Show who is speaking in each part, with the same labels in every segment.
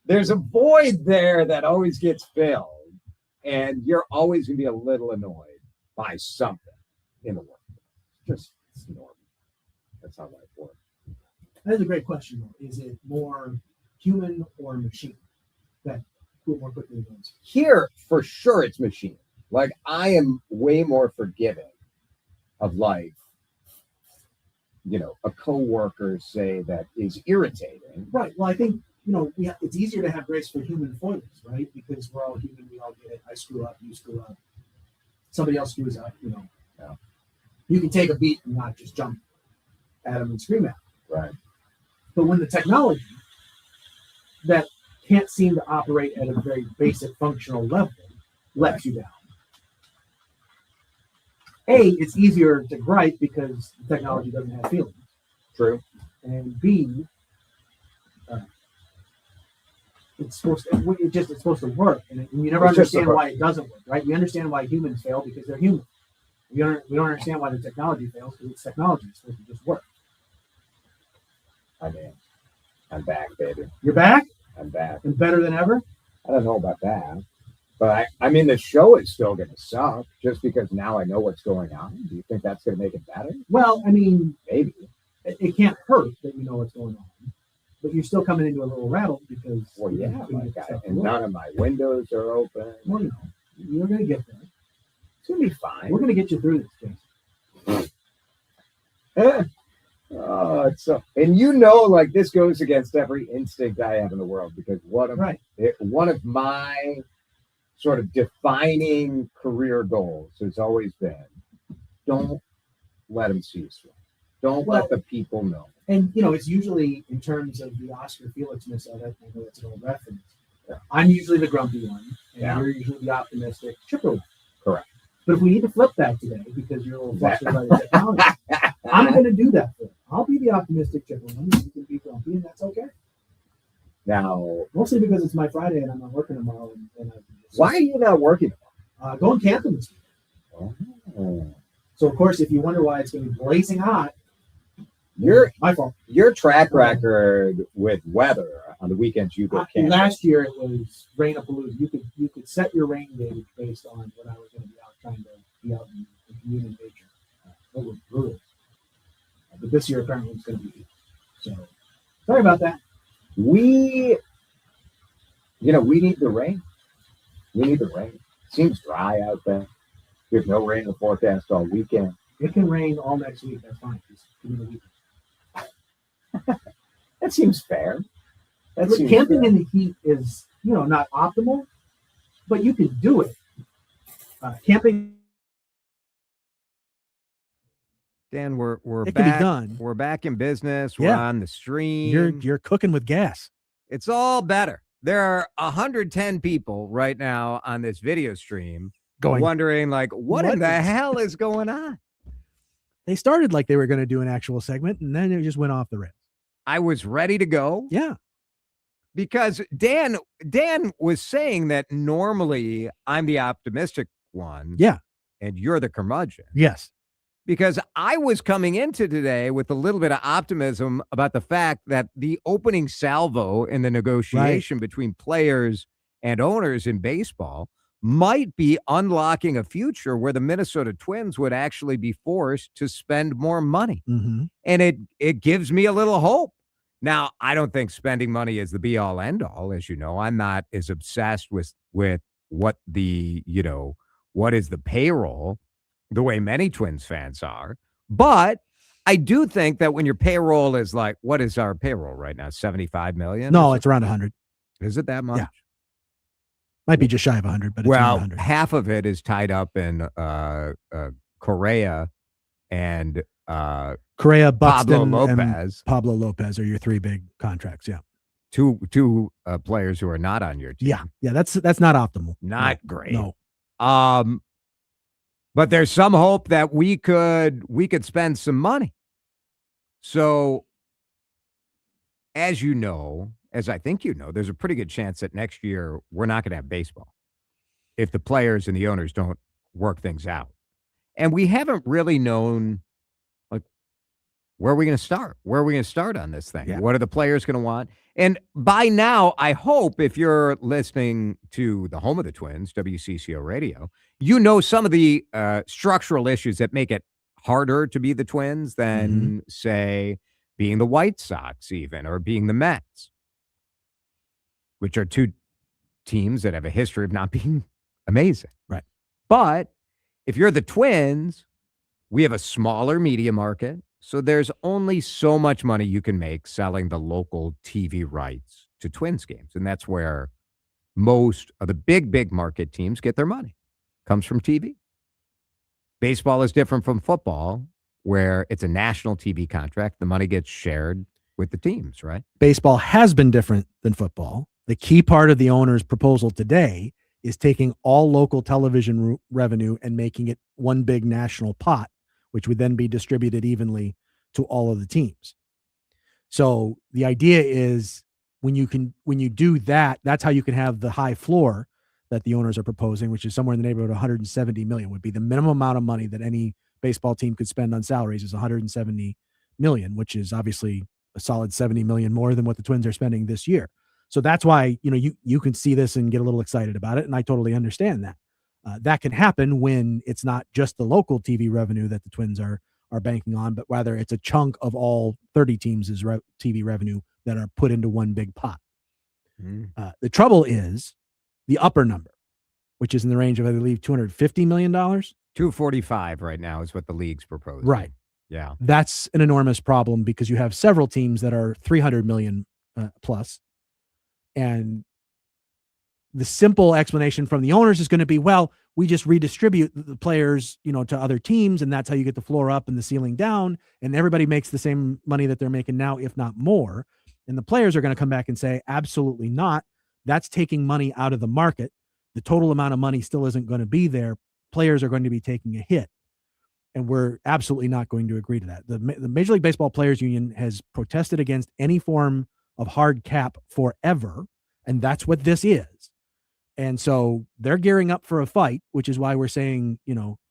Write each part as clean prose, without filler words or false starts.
Speaker 1: there's a void there that always gets filled, and you're always going to be a little annoyed by something in the world. Just it's normal. That's how life works.
Speaker 2: That's a great question, though. Is it more human or machine that more quickly goes?
Speaker 1: Here, for sure, it's machine. Like, I am way more forgiving of, like, you know, a coworker, say, that is irritating.
Speaker 2: Right. Well, I think, you know, it's easier to have grace for human foibles, right? Because we're all human. We all get it. I screw up. You screw up. Somebody else screws up, you know.
Speaker 1: Yeah.
Speaker 2: You can take a beat and not just jump at them and scream at them.
Speaker 1: Right.
Speaker 2: But when the technology that can't seem to operate at a very basic functional level lets you down. A, it's easier to gripe because the technology doesn't have feelings.
Speaker 1: True.
Speaker 2: And B, it's supposed to work, and you never understand why it doesn't work, right? We understand why humans fail because they're human. We don't understand why the technology fails because it's technology. It's supposed to just work.
Speaker 1: I'm back, baby.
Speaker 2: You're back?
Speaker 1: I'm back.
Speaker 2: And better than ever?
Speaker 1: I don't know about that. But I mean, the show is still going to suck just because now I know what's going on. Do you think that's going to make it better?
Speaker 2: Well, I mean,
Speaker 1: maybe.
Speaker 2: It can't hurt that you know what's going on. But you're still coming into a little rattle because...
Speaker 1: Well, yeah, and none of my windows are open.
Speaker 2: Well, you know, you're going to get there.
Speaker 1: It's going to be fine.
Speaker 2: We're going to get you through this,
Speaker 1: Jason. Oh, it's so... And you know, like, this goes against every instinct I have in the world because one of my sort of defining career goals has always been, don't let them see you swim. Don't let the people know.
Speaker 2: And, you know, it's usually in terms of the Oscar Felixness of it. I know that's an old reference. Yeah. I'm usually the grumpy one, and you're usually the optimistic, chipper one.
Speaker 1: Correct.
Speaker 2: But if we need to flip that today because you're a little flustered by the technology, I'm going to do that for you. I'll be the optimistic chipper one, and you can be grumpy, and that's okay.
Speaker 1: Now,
Speaker 2: mostly because it's my Friday and I'm not working tomorrow.
Speaker 1: Why are you not working
Speaker 2: tomorrow? Going camping this weekend.
Speaker 1: Oh.
Speaker 2: So, of course, if you wonder why it's going to be blazing hot, my fault.
Speaker 1: Your track record with weather on the weekends you go camping.
Speaker 2: Last year it was rain-a-palooza. You could set your rain gauge based on when I was going to be out trying to be out in community nature. It was brutal. But this year apparently it's going to be heat. So, sorry about that.
Speaker 1: We need the rain. We need the rain. It seems dry out there. There's no rain in the forecast all weekend.
Speaker 2: It can rain all next week. That's fine. Just give me the weekend.
Speaker 1: That seems fair.
Speaker 2: Camping in the heat is, not optimal, but you can do it. Camping.
Speaker 3: Dan, we're
Speaker 4: it
Speaker 3: back.
Speaker 4: Can be done.
Speaker 3: We're back in business. We're on the stream.
Speaker 4: You're cooking with gas.
Speaker 3: It's all better. There are 110 people right now on this video stream wondering, like, what in the hell is going on?
Speaker 4: They started like they were going to do an actual segment, and then it just went off the rails.
Speaker 3: I was ready to go.
Speaker 4: Yeah.
Speaker 3: Because Dan was saying that normally I'm the optimistic one.
Speaker 4: Yeah.
Speaker 3: And you're the curmudgeon.
Speaker 4: Yes.
Speaker 3: Because I was coming into today with a little bit of optimism about the fact that the opening salvo in the negotiation between players and owners in baseball might be unlocking a future where the Minnesota Twins would actually be forced to spend more money.
Speaker 4: Mm-hmm.
Speaker 3: And it gives me a little hope. Now, I don't think spending money is the be-all, end-all. As you know, I'm not as obsessed with what the, what is the payroll the way many Twins fans are. But I do think that when your payroll is like, what is our payroll right now? 75 million?
Speaker 4: No, it's around 100.
Speaker 3: Is it that much?
Speaker 4: Yeah. Might be just shy of 100, but it's around 100.
Speaker 3: Half of it is tied up in Correa and
Speaker 4: Correa, Buxton,
Speaker 3: Pablo Lopez.
Speaker 4: And Pablo Lopez are your three big contracts. Yeah.
Speaker 3: Two players who are not on your team.
Speaker 4: Yeah. That's not optimal.
Speaker 3: Not great.
Speaker 4: No.
Speaker 3: But there's some hope that we could spend some money. So, as you know, as I think you know, there's a pretty good chance that next year we're not going to have baseball if the players and the owners don't work things out. And we haven't really known, like, where are we going to start? Where are we going to start on this thing?
Speaker 4: Yeah.
Speaker 3: What are the players going to want? And by now, I hope if you're listening to the home of the Twins, WCCO Radio, you know some of the structural issues that make it harder to be the Twins than, say, being the White Sox even, or being the Mets, which are two teams that have a history of not being amazing.
Speaker 4: Right.
Speaker 3: But if you're the Twins, we have a smaller media market, so there's only so much money you can make selling the local TV rights to Twins games, and that's where most of the big market teams get their money. Comes from TV. Baseball is different from football, where it's a national TV contract. The money gets shared with the teams, right?
Speaker 4: Baseball has been different than football. The key part of the owner's proposal today is taking all local television revenue and making it one big national pot, which would then be distributed evenly to all of the teams. So the idea is when you do that, that's how you can have the high floor that the owners are proposing, which is somewhere in the neighborhood of 170 million would be the minimum amount of money that any baseball team could spend on salaries is 170 million, which is obviously a solid 70 million more than what the Twins are spending this year. So that's why, you can see this and get a little excited about it. And I totally understand that. That can happen when it's not just the local TV revenue that the Twins are banking on, but rather it's a chunk of all 30 teams' TV revenue that are put into one big pot. The trouble is the upper number, which is in the range of, I believe, $250 million.
Speaker 3: 245 right now is what the league's proposing.
Speaker 4: Right.
Speaker 3: Yeah.
Speaker 4: That's an enormous problem because you have several teams that are 300 million plus. And the simple explanation from the owners is going to be, well, we just redistribute the players, to other teams, and that's how you get the floor up and the ceiling down, and everybody makes the same money that they're making now, if not more. And the players are going to come back and say, absolutely not. That's taking money out of the market. The total amount of money still isn't going to be there. Players are going to be taking a hit. And we're absolutely not going to agree to that. The Major League Baseball Players Union has protested against any form of hard cap forever, and that's what this is. And so they're gearing up for a fight, which is why we're saying,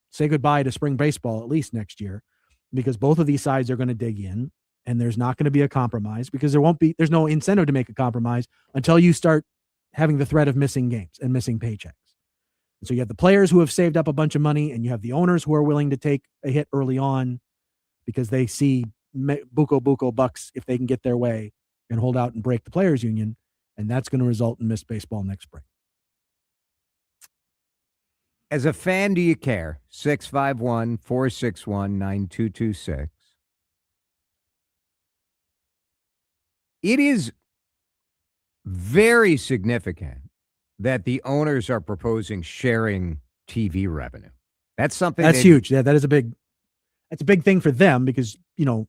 Speaker 4: say goodbye to spring baseball at least next year, because both of these sides are going to dig in, and there's not going to be a compromise because there's no incentive to make a compromise until you start having the threat of missing games and missing paychecks. And so you have the players who have saved up a bunch of money, and you have the owners who are willing to take a hit early on because they see buco bucks if they can get their way and hold out and break the players union. And that's going to result in missed baseball next spring.
Speaker 3: As a fan, do you care? 651-461-9226. It is very significant that the owners are proposing sharing TV revenue. That's something
Speaker 4: that's huge. Yeah, that's a big thing for them because, the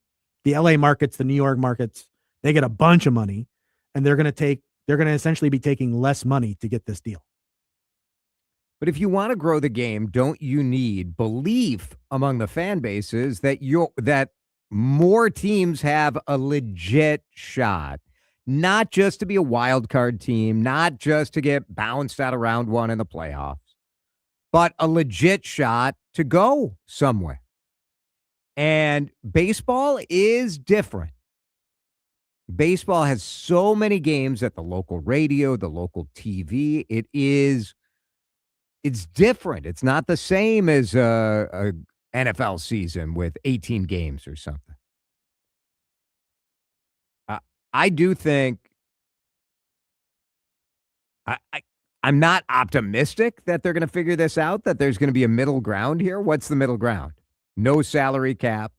Speaker 4: LA markets, the New York markets, they get a bunch of money, and they're going to essentially be taking less money to get this deal.
Speaker 3: But if you want to grow the game, don't you need belief among the fan bases that more teams have a legit shot, not just to be a wild card team, not just to get bounced out of round one in the playoffs, but a legit shot to go somewhere. And baseball is different. Baseball has so many games at the local radio, the local TV. It's different. It's not the same as a NFL season with 18 games or something. I do think I'm not optimistic that they're going to figure this out, that there's going to be a middle ground here. What's the middle ground? No salary cap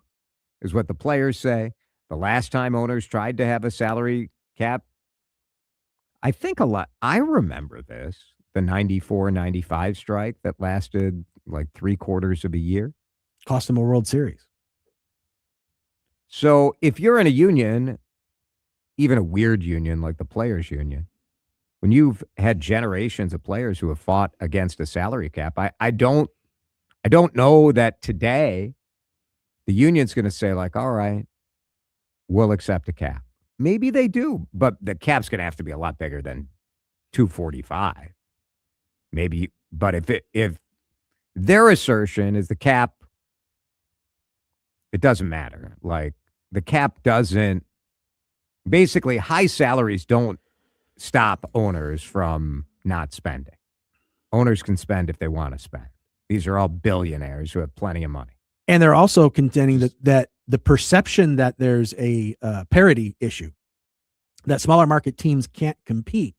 Speaker 3: is what the players say. The last time owners tried to have a salary cap, I think I remember this, the 94-95 strike that lasted like 3/4 of a year.
Speaker 4: Cost them a World Series.
Speaker 3: So if you're in a union, even a weird union like the players union, when you've had generations of players who have fought against a salary cap, I don't know that today the union's going to say like, all right, we'll accept a cap. Maybe they do, but the cap's going to have to be a lot bigger than 245. Maybe, but if their assertion is the cap, it doesn't matter. Like the cap doesn't Basically, high salaries don't stop owners from not spending. Owners can spend if they want to spend. These are all billionaires who have plenty of money.
Speaker 4: And they're also contending that the perception that there's a parity issue, that smaller market teams can't compete,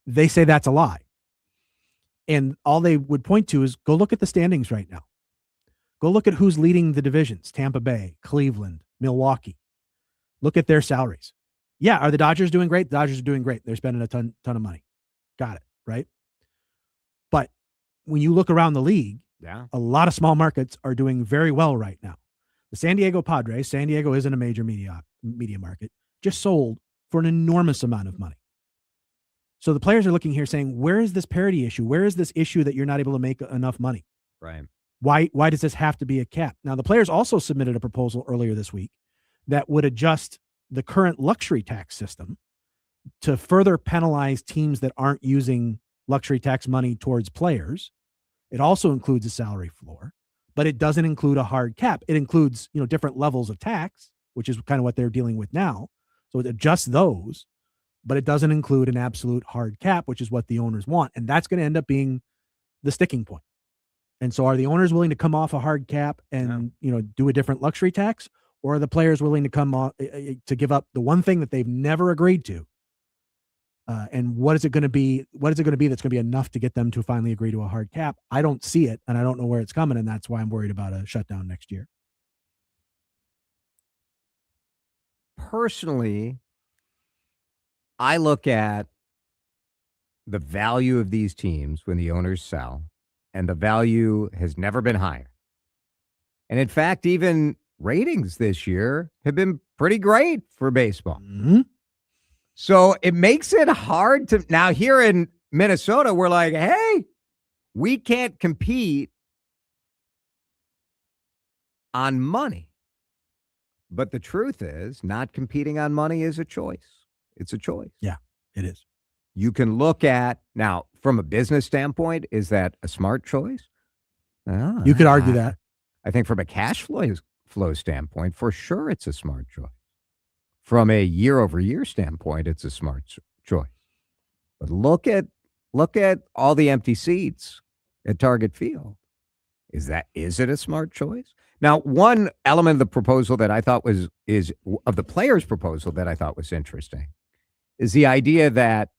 Speaker 4: they say that's a lie. And all they would point to is go look at the standings right now. Go look at who's leading the divisions: Tampa Bay, Cleveland, Milwaukee. Look at their salaries. Yeah, are the Dodgers doing great? The Dodgers are doing great. They're spending a ton of money. Got it, right? But when you look around the league, a lot of small markets are doing very well right now. The San Diego Padres, San Diego isn't a major media market, just sold for an enormous amount of money. So the players are looking here saying, where is this parity issue? Where is this issue that you're not able to make enough money?
Speaker 3: Right.
Speaker 4: Why does this have to be a cap? Now, the players also submitted a proposal earlier this week that would adjust the current luxury tax system to further penalize teams that aren't using luxury tax money towards players. It also includes a salary floor, but it doesn't include a hard cap. It includes, different levels of tax, which is kind of what they're dealing with now. So it adjusts those, but it doesn't include an absolute hard cap, which is what the owners want. And that's going to end up being the sticking point. And so are the owners willing to come off a hard cap and, do a different luxury tax? Or are the players willing to come off to give up the one thing that they've never agreed to? And what is it going to be? What is it going to be that's going to be enough to get them to finally agree to a hard cap? I don't see it, and I don't know where it's coming, and that's why I'm worried about a shutdown next year.
Speaker 3: Personally, I look at the value of these teams when the owners sell, and the value has never been higher. And in fact, even ratings this year have been pretty great for baseball.
Speaker 4: Mm-hmm.
Speaker 3: So it makes it hard to now here in Minnesota, we're like, hey, we can't compete on money. But the truth is, not competing on money is a choice. It's a choice.
Speaker 4: Yeah, it is.
Speaker 3: You can look at now from a business standpoint, is that a smart choice?
Speaker 4: You could argue that.
Speaker 3: I think from a cash flow standpoint, for sure it's a smart choice. From a year-over-year standpoint, it's a smart choice. But look at all the empty seats at Target Field. Is it a smart choice? Now, one element of the proposal that I thought of the players' proposal that I thought was interesting is the idea that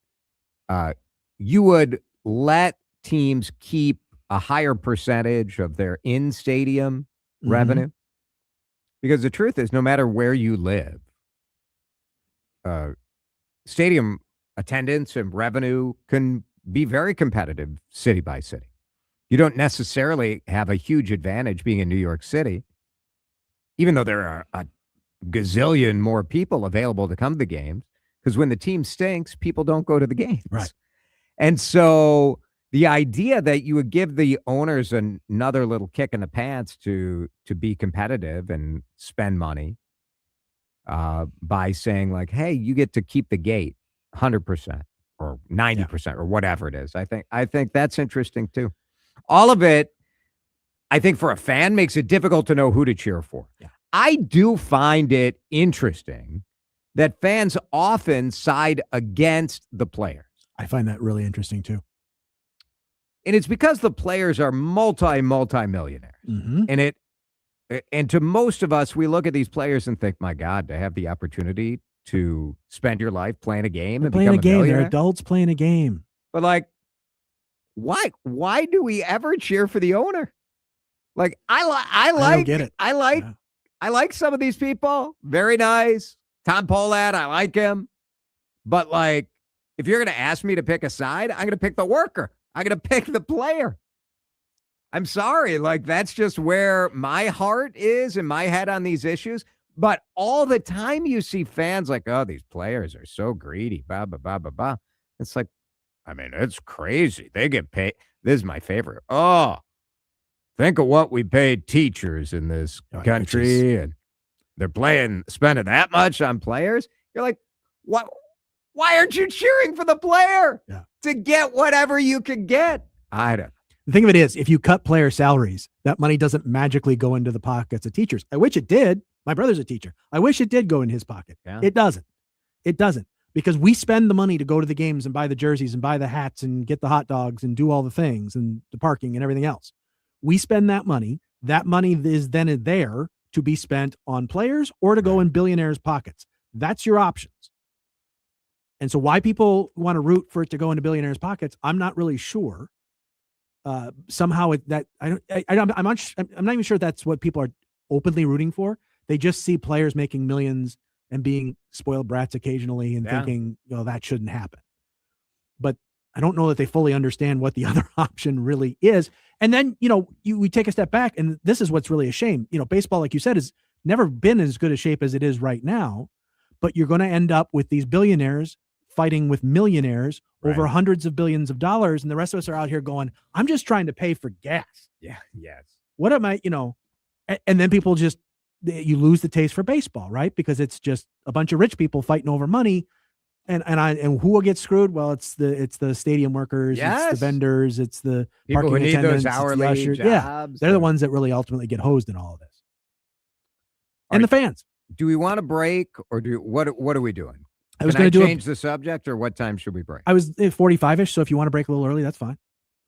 Speaker 3: you would let teams keep a higher percentage of their in-stadium revenue. Because the truth is, no matter where you live, stadium attendance and revenue can be very competitive city by city. You don't necessarily have a huge advantage being in New York City, even though there are a gazillion more people available to come to the games, because when the team stinks, people don't go to the games.
Speaker 4: Right.
Speaker 3: And so the idea that you would give the owners another little kick in the pants to be competitive and spend money by saying like, hey, you get to keep the gate 100% or 90% or whatever it is. I think that's interesting too. All of it, I think for a fan makes it difficult to know who to cheer for.
Speaker 4: Yeah.
Speaker 3: I do find it interesting that fans often side against the players.
Speaker 4: I find that really interesting too.
Speaker 3: And it's because the players are multi-millionaires.
Speaker 4: Mm-hmm.
Speaker 3: And to most of us, we look at these players and think, my God, to have the opportunity to spend your life playing a game and become a millionaire.
Speaker 4: They're adults playing a game.
Speaker 3: But like, why do we ever cheer for the owner? Like, I
Speaker 4: don't get it.
Speaker 3: I like some of these people. Very nice. Tom Pohlad, I like him. But like, if you're going to ask me to pick a side, I'm going to pick the worker. I'm going to pick the player. I'm sorry. Like, that's just where my heart is and my head on these issues. But all the time you see fans like, oh, these players are so greedy, blah, blah, blah, blah, blah. It's like, I mean, it's crazy. They get paid. This is my favorite. Oh, think of what we paid teachers in this country, and they're spending that much on players. You're like, what? Why aren't you cheering for the player to get whatever you can get? I don't.
Speaker 4: The thing of it is, if you cut player salaries, that money doesn't magically go into the pockets of teachers. I wish it did. My brother's a teacher. I wish it did go in his pocket.
Speaker 3: Yeah.
Speaker 4: It doesn't. It doesn't, because we spend the money to go to the games and buy the jerseys and buy the hats and get the hot dogs and do all the things and the parking and everything else. We spend that money. That money is then there to be spent on players or to go in billionaires' pockets. That's your options. And so why people want to root for it to go into billionaires' pockets, I'm not really sure. Somehow I'm not even sure that's what people are openly rooting for. They just see players making millions and being spoiled brats occasionally and thinking, that shouldn't happen. But I don't know that they fully understand what the other option really is. And then, we take a step back, and this is what's really a shame. Baseball, like you said, has never been as good a shape as it is right now, but you're going to end up with these billionaires fighting with millionaires over hundreds of billions of dollars. And the rest of us are out here going, I'm just trying to pay for gas.
Speaker 3: Yeah. Yes.
Speaker 4: What am I, and then people you lose the taste for baseball, right? Because it's just a bunch of rich people fighting over money. And who will get screwed? Well, it's the stadium workers, it's the vendors, it's the
Speaker 3: people who need those
Speaker 4: attendants,
Speaker 3: hourly
Speaker 4: ushers.
Speaker 3: jobs.
Speaker 4: Yeah, they're the ones that really ultimately get hosed in all of this. And the fans.
Speaker 3: Do we want to break, or what are we doing?
Speaker 4: I was going to
Speaker 3: change the subject, or what time should we break?
Speaker 4: I was 45-ish, so if you want to break a little early, that's fine.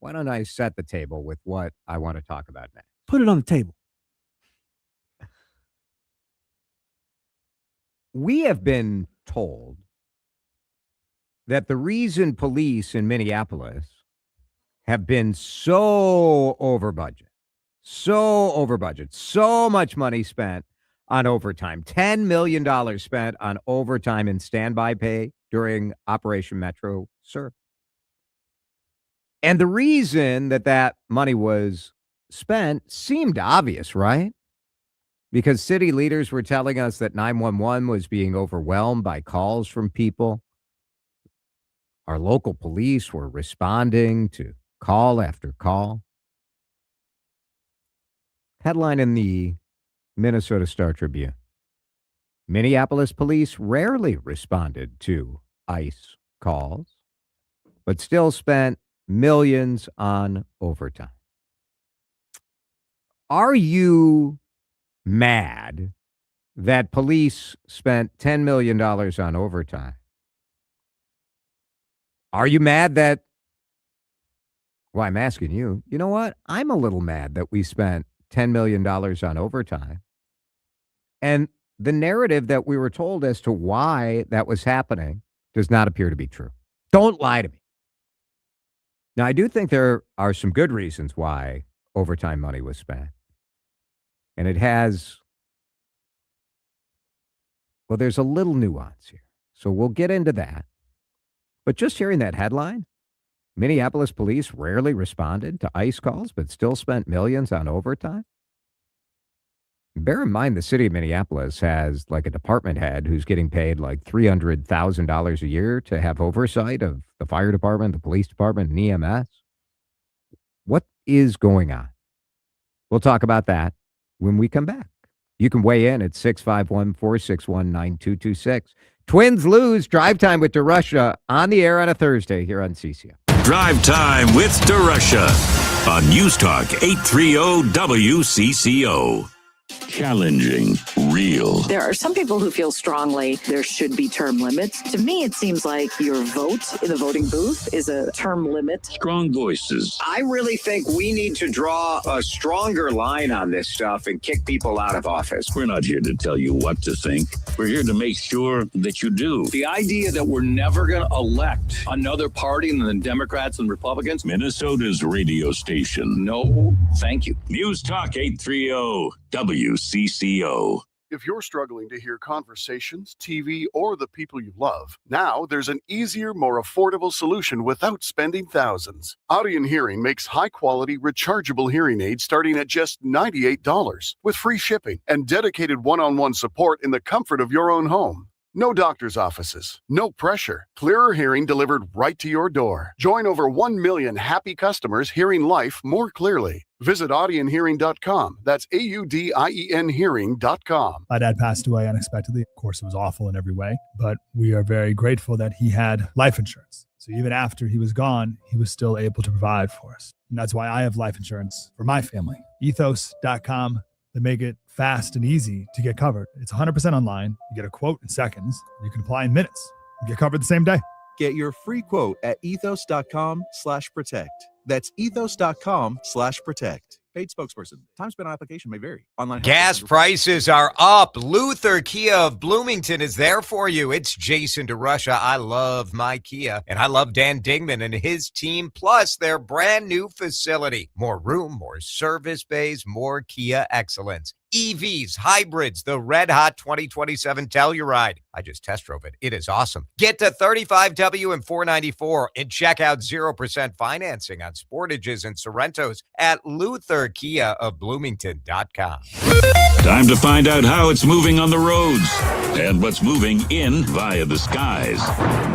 Speaker 3: Why don't I set the table with what I want to talk about next?
Speaker 4: Put it on the table.
Speaker 3: We have been told that the reason police in Minneapolis have been so over budget, so much money spent on overtime, $10 million spent on overtime and standby pay during Operation Metro Surf. And the reason that money was spent seemed obvious, right? Because city leaders were telling us that 911 was being overwhelmed by calls from people. Our local police were responding to call after call. Headline in the Minnesota Star Tribune: Minneapolis police rarely responded to ICE calls, but still spent millions on overtime. Are you mad that police spent $10 million on overtime? Are you mad that, well, I'm asking you, you know what? I'm a little mad that we spent $10 million on overtime. And the narrative that we were told as to why that was happening does not appear to be true. Don't lie to me. Now, I do think there are some good reasons why overtime money was spent. And it has, well, there's a little nuance here. So we'll get into that. But just hearing that headline, Minneapolis police rarely responded to ICE calls, but still spent millions on overtime. Bear in mind, the city of Minneapolis has like a department head who's getting paid like $300,000 a year to have oversight of the fire department, the police department, and EMS. What is going on? We'll talk about that when we come back. You can weigh in at 651-461-9226. Twins lose. Drive Time with DeRusha on the air on a Thursday here on CCO.
Speaker 5: Drive Time with DeRusha on News Talk 830 WCCO. Challenging, real.
Speaker 6: There are some people who feel strongly there should be term limits. To me, it seems like your vote in the voting booth is a term limit.
Speaker 5: Strong voices.
Speaker 7: I really think we need to draw a stronger line on this stuff and kick people out of office.
Speaker 5: We're not here to tell you what to think. We're here to make sure that you do.
Speaker 7: The idea that we're never going to elect another party than the Democrats and Republicans.
Speaker 5: Minnesota's radio station.
Speaker 7: No, thank you.
Speaker 5: News Talk 830 WCCO.
Speaker 8: If you're struggling to hear conversations, TV, or the people you love, now there's an easier, more affordable solution without spending thousands. Audion Hearing makes high-quality, rechargeable hearing aids starting at just $98 with free shipping and dedicated one-on-one support in the comfort of your own home. No doctor's offices, no pressure. Clearer hearing delivered right to your door. Join over 1 million happy customers hearing life more clearly. Visit audionhearing.com. That's AUDIEN hearing.com.
Speaker 9: My dad passed away unexpectedly. Of course, it was awful in every way, but we are very grateful that he had life insurance. So even after he was gone, he was still able to provide for us. And that's why I have life insurance for my family. Ethos.com. that make it fast and easy to get covered. It's 100% online. You get a quote in seconds. You can apply in minutes. You get covered the same day.
Speaker 10: Get your free quote at ethos.com/protect. That's ethos.com/protect. Paid spokesperson. Time spent on application may vary. Online
Speaker 3: Gas prices are up. Luther Kia of Bloomington is there for you. It's Jason DeRusha. I love my Kia, and I love Dan Dingman and his team, plus their brand new facility. More room, more service bays, more Kia excellence. EVs, hybrids, the red hot 2027 Telluride. I just test drove it. It is awesome. Get to 35W and 494 and check out 0% financing on Sportages and Sorrentos at LutherKiaofBloomington.com.
Speaker 5: Time to find out how it's moving on the roads and what's moving in via the skies.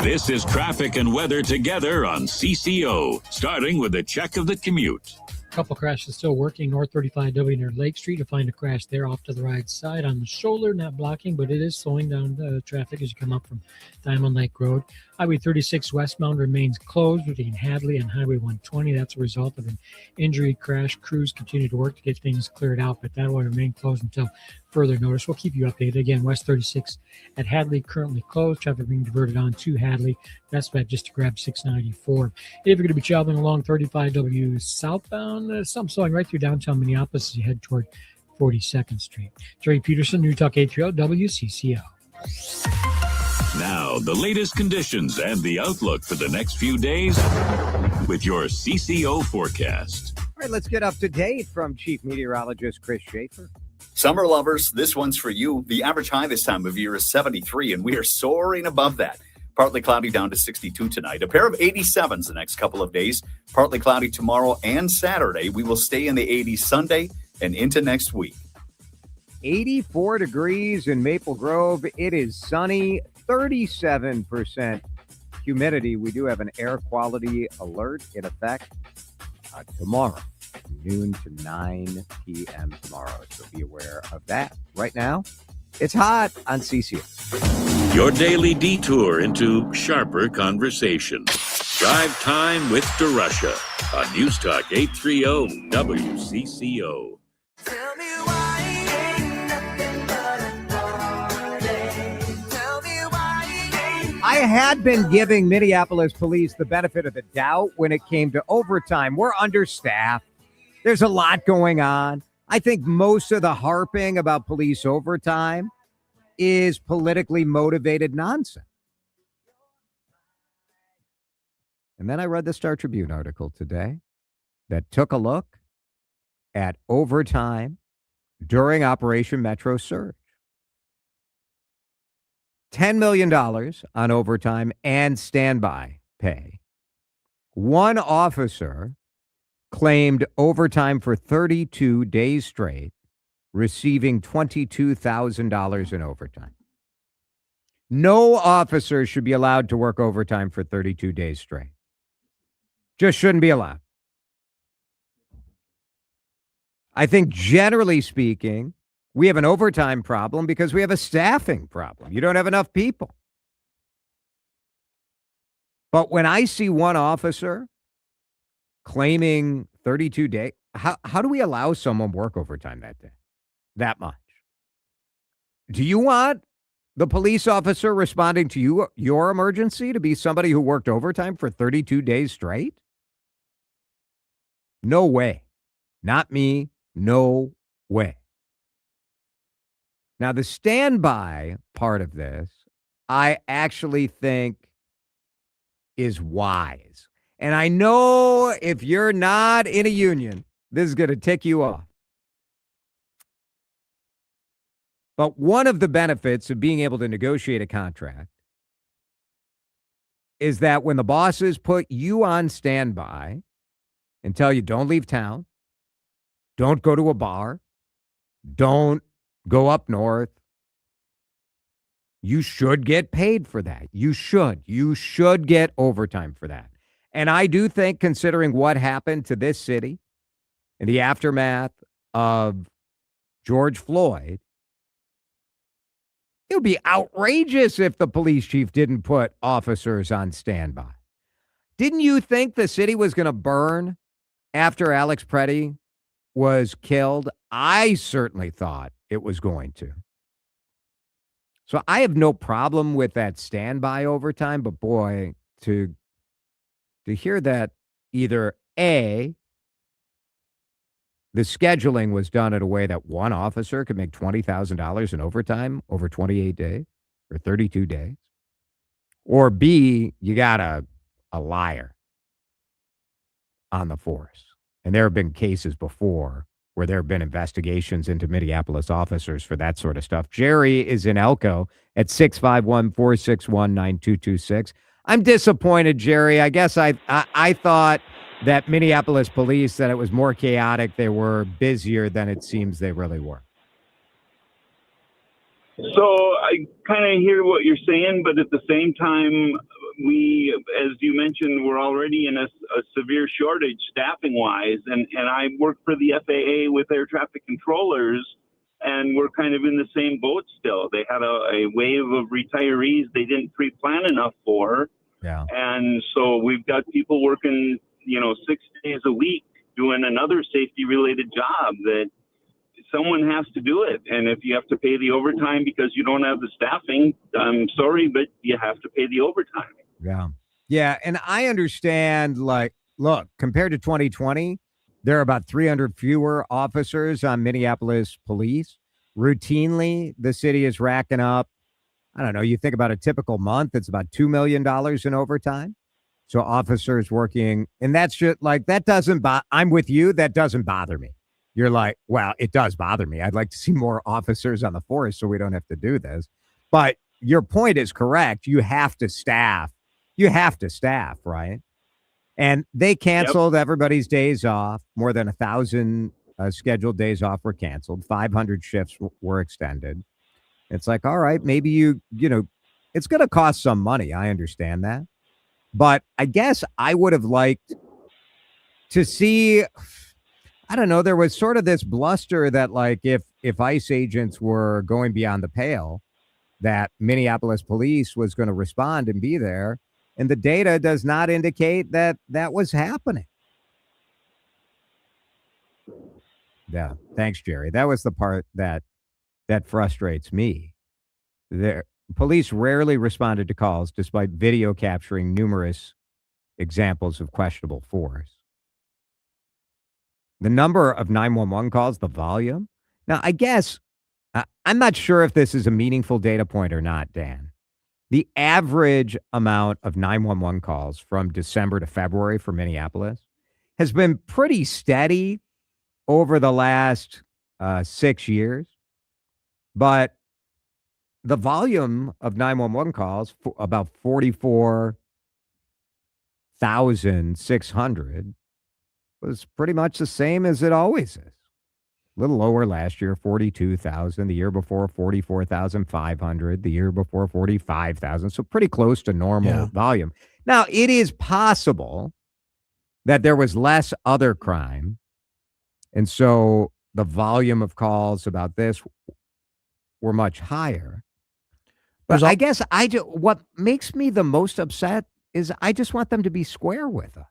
Speaker 5: This is traffic and weather together on CCO, starting with a check of the commute.
Speaker 11: Couple crashes still working north 35W near Lake Street. You'll find a crash there off to the right side on the shoulder, not blocking, but it is slowing down the traffic as you come up from Diamond Lake Road. Highway 36 westbound remains closed between Hadley and Highway 120. That's a result of an injury crash. Crews continue to work to get things cleared out, but that will remain closed until further notice. We'll keep you updated. Again, West 36 at Hadley currently closed. Traffic being diverted on to Hadley. Best bet just to grab 694. If you're going to be traveling along 35W southbound, some slowing right through downtown Minneapolis as you head toward 42nd Street. Jerry Peterson, New Talk 830 WCCO.
Speaker 5: Now, the latest conditions and the outlook for the next few days with your CCO forecast.
Speaker 3: All right, let's get up to date from Chief Meteorologist Chris Schaefer.
Speaker 12: Summer lovers, this one's for you. The average high this time of year is 73, and we are soaring above that. Partly cloudy down to 62 tonight. A pair of 87s the next couple of days. Partly cloudy tomorrow and Saturday. We will stay in the 80s Sunday and into next week.
Speaker 3: 84 degrees in Maple Grove. It is sunny, 37% humidity. We do have an air quality alert in effect tomorrow, noon to 9 p.m. tomorrow. So be aware of that. Right now, it's hot on CCO.
Speaker 5: Your daily detour into sharper conversation. Drive Time with DeRusha on News Talk 830 WCCO.
Speaker 13: Tell me why ain't nothing but a party. Tell me why ain't.
Speaker 3: I had been giving Minneapolis police the benefit of the doubt when it came to overtime. We're understaffed. There's a lot going on. I think most of the harping about police overtime is politically motivated nonsense. And then I read the Star Tribune article today that took a look at overtime during Operation Metro Surge. $10 million on overtime and standby pay. One officer claimed overtime for 32 days straight, receiving $22,000 in overtime. No officer should be allowed to work overtime for 32 days straight. Just shouldn't be allowed. I think generally speaking, we have an overtime problem because we have a staffing problem. You don't have enough people. But when I see one officer claiming 32 days, how do we allow someone work overtime that day? That much. Do you want the police officer responding to your emergency to be somebody who worked overtime for 32 days straight? No way. Not me. No way. Now, the standby part of this, I actually think is wise. And I know if you're not in a union, this is going to tick you off. But one of the benefits of being able to negotiate a contract is that when the bosses put you on standby and tell you don't leave town, don't go to a bar, don't go up north, you should get paid for that. You should get overtime for that. And I do think, considering what happened to this city in the aftermath of George Floyd, it would be outrageous if the police chief didn't put officers on standby. Didn't you think the city was going to burn after Alex Preddy was killed, I certainly thought it was going to. So I have no problem with that standby overtime, but boy, to hear that either A, the scheduling was done in a way that one officer could make $20,000 in overtime over 28 days or 32 days, or B, you got a liar on the force. And there have been cases before where there have been investigations into Minneapolis officers for that sort of stuff. Jerry is in Elko at 651-461-9226. I'm disappointed, Jerry. I guess I thought that Minneapolis police, that it was more chaotic. They were busier than it seems they really were.
Speaker 14: So I kind of hear what you're saying, but at the same time, we, as you mentioned, we're already in a severe shortage staffing wise. And I work for the FAA with air traffic controllers, and we're kind of in the same boat still. They had a wave of retirees they didn't pre-plan enough for.
Speaker 3: Yeah.
Speaker 14: And so we've got people working, 6 days a week doing another safety related job that someone has to do it. And if you have to pay the overtime because you don't have the staffing, I'm sorry, but you have to pay the overtime.
Speaker 3: Yeah. Yeah. And I understand, like, look, compared to 2020, there are about 300 fewer officers on Minneapolis police. Routinely, the city is racking up, I don't know, you think about a typical month, it's about $2 million in overtime. So officers working, and that's just like, that doesn't I'm with you. That doesn't bother me. You're like, well, it does bother me. I'd like to see more officers on the force so we don't have to do this. But your point is correct. You have to staff. Right? And they canceled everybody's days off. More than 1,000 scheduled days off were canceled. 500 shifts were extended. It's like, all right, maybe it's going to cost some money. I understand that. But I guess I would have liked to see, I don't know, there was sort of this bluster that, like, if ICE agents were going beyond the pale, that Minneapolis police was going to respond and be there. And the data does not indicate that that was happening. Yeah. Thanks, Jerry. That was the part that frustrates me. Police rarely responded to calls despite video capturing numerous examples of questionable force. The number of 911 calls, the volume. Now, I guess I'm not sure if this is a meaningful data point or not, Dan. The average amount of 911 calls from December to February for Minneapolis has been pretty steady over the last 6 years. But the volume of 911 calls, about 44,600, was pretty much the same as it always is. A little lower last year, 42,000. The year before, 44,500. The year before, 45,000. So pretty close to normal volume. Now, it is possible that there was less other crime. And so the volume of calls about this were much higher. But I guess what makes me the most upset is I just want them to be square with us.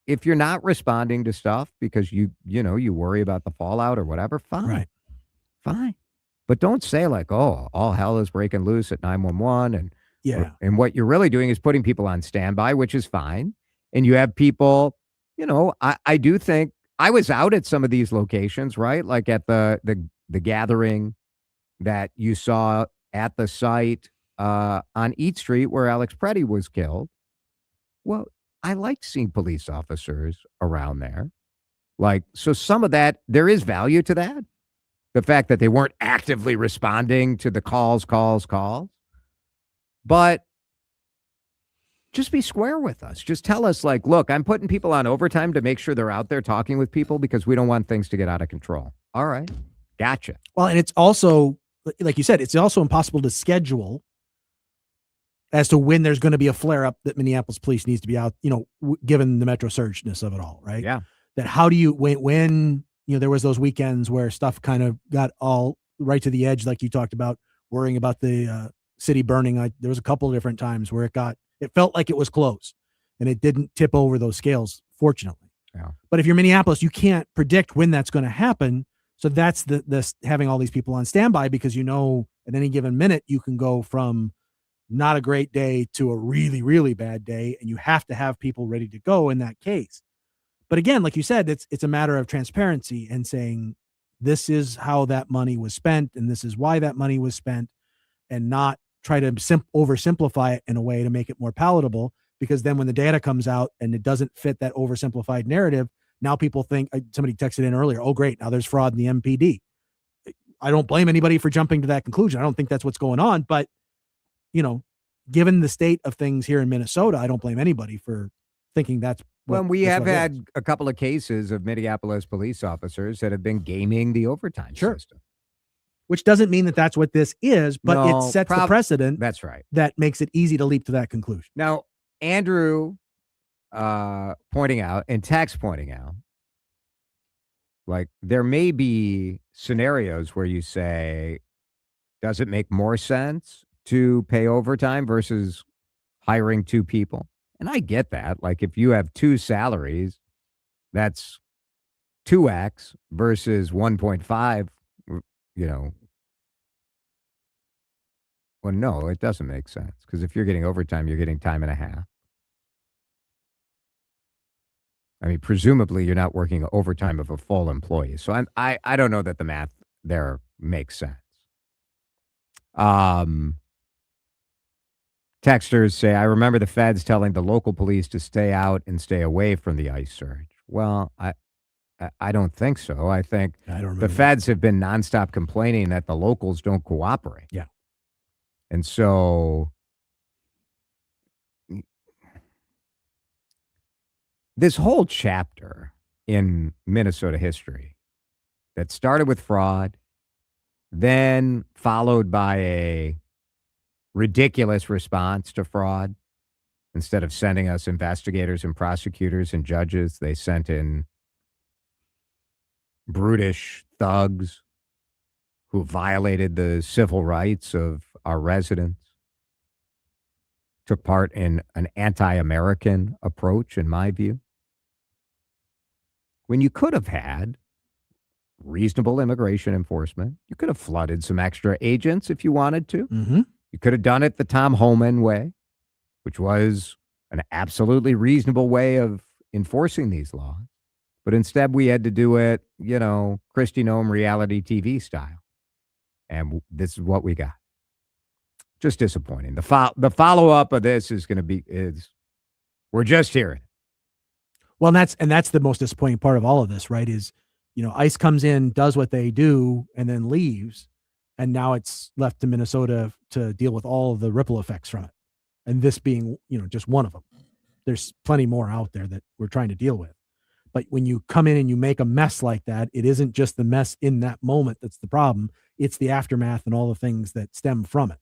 Speaker 3: If you're not responding to stuff because you worry about the fallout or whatever, fine.
Speaker 4: Right.
Speaker 3: Fine. But don't say like, oh, all hell is breaking loose at 911 and what you're really doing is putting people on standby, which is fine. And you have people, I do think I was out at some of these locations, right? Like at the gathering that you saw at the site on Eat Street where Alex Preddy was killed. Well, I liked seeing police officers around there. Like, so some of that, there is value to that. The fact that they weren't actively responding to the calls. But just be square with us. Just tell us, like, look, I'm putting people on overtime to make sure they're out there talking with people because we don't want things to get out of control. All right. Gotcha.
Speaker 4: Well, and it's also, like you said, it's also impossible to schedule as to when there's going to be a flare up that Minneapolis police needs to be out, given the metro surgeness of it all, right?
Speaker 3: Yeah.
Speaker 4: That how do you, when there was those weekends where stuff kind of got all right to the edge, like you talked about, worrying about the city burning. There was a couple of different times where it felt like it was close and it didn't tip over those scales, fortunately.
Speaker 3: Yeah.
Speaker 4: But if you're Minneapolis, you can't predict when that's going to happen. So that's the having all these people on standby, because at any given minute you can go from not a great day to a really, really bad day, and you have to have people ready to go in that case. But again, like you said, it's a matter of transparency and saying this is how that money was spent and this is why that money was spent, and not try to oversimplify it in a way to make it more palatable, because then when the data comes out and it doesn't fit that oversimplified narrative, now people think, somebody texted in earlier, oh great, now there's fraud in the MPD. I don't blame anybody for jumping to that conclusion. I don't think that's what's going on, but given the state of things here in Minnesota, I don't blame anybody for thinking that's
Speaker 3: Well, we have had a couple of cases of Minneapolis police officers that have been gaming the overtime system.
Speaker 4: Which doesn't mean that that's what this is, but
Speaker 3: No,
Speaker 4: it sets the precedent.
Speaker 3: That's right.
Speaker 4: That makes it easy to leap to that conclusion.
Speaker 3: Now, Andrew pointing out, and Tex pointing out, like there may be scenarios where you say, does it make more sense to pay overtime versus hiring two people? And I get that. Like if you have two salaries, that's 2x versus 1.5, Well, no, it doesn't make sense, because if you're getting overtime, you're getting time and a half. I mean, presumably you're not working overtime of a full employee. So I don't know that the math there makes sense. Texters say, I remember the feds telling the local police to stay out and stay away from the ICE surge. Well, I don't think so. I think the feds have been nonstop complaining that the locals don't cooperate.
Speaker 4: Yeah.
Speaker 3: And so this whole chapter in Minnesota history that started with fraud, then followed by a ridiculous response to fraud. Instead of sending us investigators and prosecutors and judges, they sent in brutish thugs who violated the civil rights of our residents, took part in an anti-American approach, in my view. When you could have had reasonable immigration enforcement, you could have flooded some extra agents if you wanted to.
Speaker 4: Mm-hmm.
Speaker 3: You could have done it the Tom Homan way, which was an absolutely reasonable way of enforcing these laws. But instead, we had to do it, Kristi Noem reality TV style. And this is what we got. Just disappointing. The follow-up of this is going to be, we're just hearing it.
Speaker 4: Well, that's the most disappointing part of all of this, right? Is, ICE comes in, does what they do, and then leaves. And now it's left to Minnesota to deal with all of the ripple effects from it. And this being, just one of them. There's plenty more out there that we're trying to deal with. But when you come in and you make a mess like that, it isn't just the mess in that moment that's the problem. It's the aftermath and all the things that stem from it.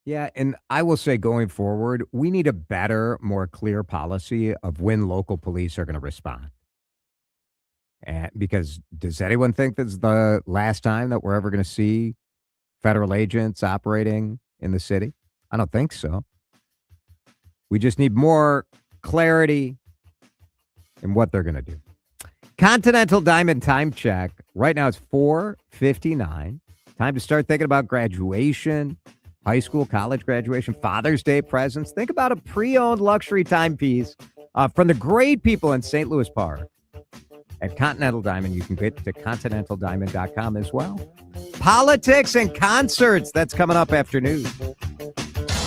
Speaker 3: Yeah, and I will say going forward, we need a better, more clear policy of when local police are going to respond. And because does anyone think this is the last time that we're ever going to see federal agents operating in the city? I don't think so. We just need more clarity in what they're going to do. Continental Diamond time check. Right now it's 4:59. Time to start thinking about graduation, high school, college graduation, Father's Day presents. Think about a pre-owned luxury timepiece from the great people in St. Louis Park. At Continental Diamond, you can get to continentaldiamond.com as well. Politics and concerts. That's coming up after news.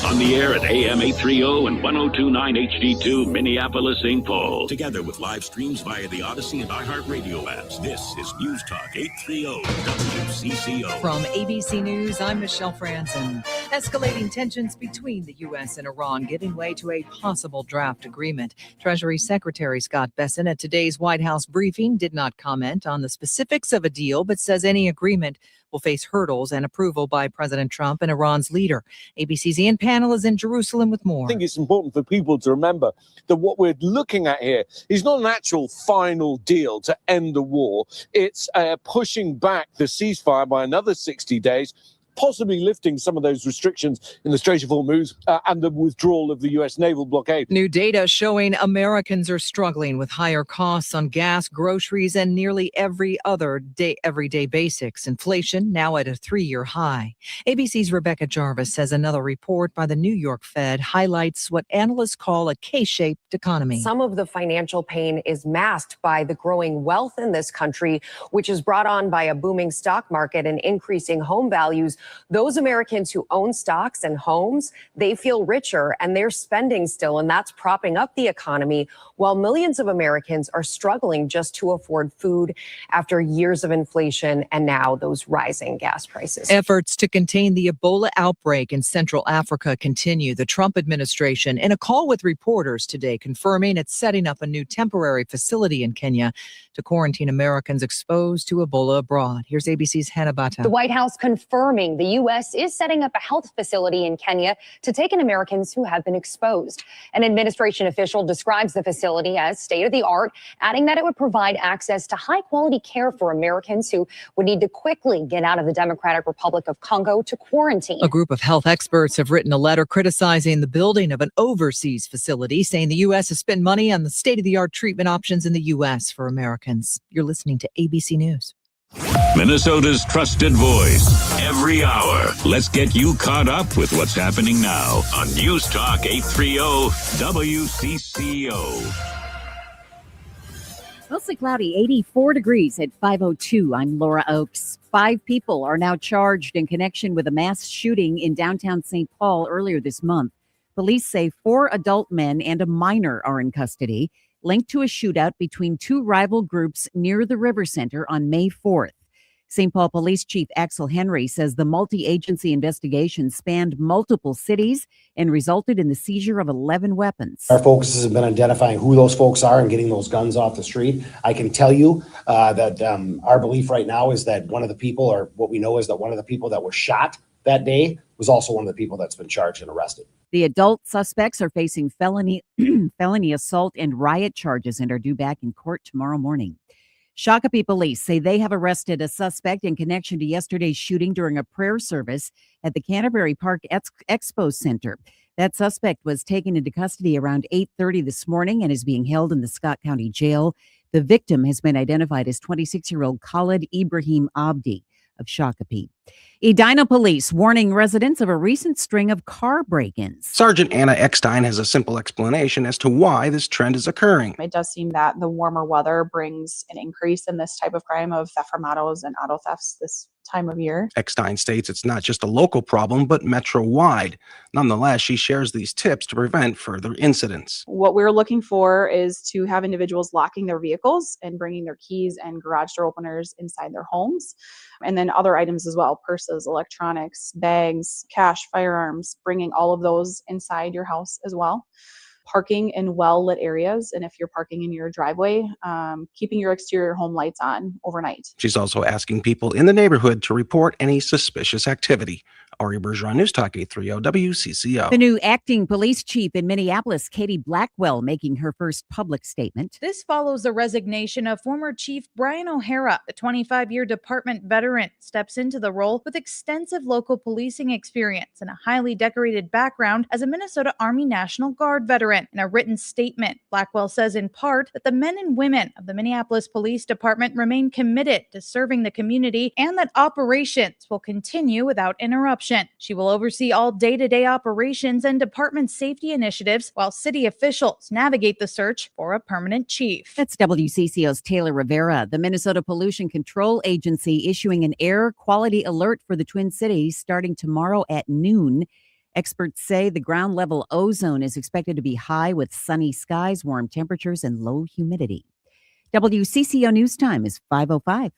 Speaker 5: On the air at AM 830 and 1029 HD2, Minneapolis, St. Paul.
Speaker 15: Together with live streams via the Odyssey and iHeartRadio apps, this is News Talk 830 WCCO.
Speaker 16: From ABC News, I'm Michelle Franzen. Escalating tensions between the U.S. and Iran giving way to a possible draft agreement. Treasury Secretary Scott Bessent at today's White House briefing did not comment on the specifics of a deal, but says any agreement will face hurdles and approval by President Trump and Iran's leader. ABC's Ian Pannell is in Jerusalem with more.
Speaker 17: I think it's important for people to remember that what we're looking at here is not an actual final deal to end the war. It's pushing back the ceasefire by another 60 days possibly lifting some of those restrictions in the Strait of Hormuz and the withdrawal of the U.S. naval blockade.
Speaker 16: New data showing Americans are struggling with higher costs on gas, groceries, and nearly everyday basics. Inflation now at a 3-year high. ABC's Rebecca Jarvis says another report by the New York Fed highlights what analysts call a K-shaped economy.
Speaker 18: Some of the financial pain is masked by the growing wealth in this country, which is brought on by a booming stock market and increasing home values. Those Americans who own stocks and homes, they feel richer and they're spending still, and that's propping up the economy, while millions of Americans are struggling just to afford food after years of inflation and now those rising gas prices.
Speaker 16: Efforts to contain the Ebola outbreak in Central Africa continue. The Trump administration, in a call with reporters today, confirming it's setting up a new temporary facility in Kenya to quarantine Americans exposed to Ebola abroad. Here's ABC's Hannah Bata.
Speaker 19: The White House confirming the U.S. is setting up a health facility in Kenya to take in Americans who have been exposed. An administration official describes the facility as state-of-the-art, adding that it would provide access to high-quality care for Americans who would need to quickly get out of the Democratic Republic of Congo to quarantine.
Speaker 16: A group of health experts have written a letter criticizing the building of an overseas facility, saying the U.S. has spent money on the state-of-the-art treatment options in the U.S. for Americans. You're listening to ABC News.
Speaker 5: Minnesota's trusted voice every hour. Let's get you caught up with what's happening now on News Talk 830 WCCO.
Speaker 20: Mostly cloudy, 84 degrees at 5:02. I'm Laura Oakes. 5 people are now charged in connection with a mass shooting in downtown St. Paul earlier this month. Police say 4 adult men and a minor are in custody, linked to a shootout between 2 rival groups near the River Center on May 4th. St. Paul Police Chief Axel Henry says the multi-agency investigation spanned multiple cities and resulted in the seizure of 11 weapons.
Speaker 21: Our focus has been identifying who those folks are and getting those guns off the street. I can tell you that our belief right now is that one of the people, or what we know is that one of the people that was shot that day was also one of the people that's been charged and arrested.
Speaker 20: The adult suspects are facing felony assault and riot charges and are due back in court tomorrow morning. Shakopee police say they have arrested a suspect in connection to yesterday's shooting during a prayer service at the Canterbury Park Expo Center. That suspect was taken into custody around 8:30 this morning and is being held in the Scott County Jail. The victim has been identified as 26-year-old Khalid Ibrahim Abdi of Shakopee. Edina police warning residents of a recent string of car break-ins.
Speaker 22: Sergeant Anna Eckstein has a simple explanation as to why this trend is occurring.
Speaker 23: It does seem that the warmer weather brings an increase in this type of crime of theft from autos and auto thefts this time of year.
Speaker 22: Eckstein states it's not just a local problem, but metro-wide. Nonetheless, she shares these tips to prevent further incidents.
Speaker 23: What we're looking for is to have individuals locking their vehicles and bringing their keys and garage door openers inside their homes. And then other items as well, purses, electronics, bags, cash, firearms, bringing all of those inside your house as well. Parking in well-lit areas, and if you're parking in your driveway, keeping your exterior home lights on overnight.
Speaker 22: She's also asking people in the neighborhood to report any suspicious activity. Ari Bergeron, News Talk 830 WCCO.
Speaker 20: The new acting police chief in Minneapolis, Katie Blackwell, making her first public statement.
Speaker 24: This follows the resignation of former Chief Brian O'Hara. The 25-year department veteran steps into the role with extensive local policing experience and a highly decorated background as a Minnesota Army National Guard veteran. In a written statement, Blackwell says in part that the men and women of the Minneapolis Police Department remain committed to serving the community and that operations will continue without interruption. She will oversee all day-to-day operations and department safety initiatives while city officials navigate the search for a permanent chief.
Speaker 20: That's WCCO's Taylor Rivera. The Minnesota Pollution Control Agency issuing an air quality alert for the Twin Cities starting tomorrow at noon. Experts say the ground level ozone is expected to be high with sunny skies, warm temperatures, and low humidity. WCCO News Time is 5:05.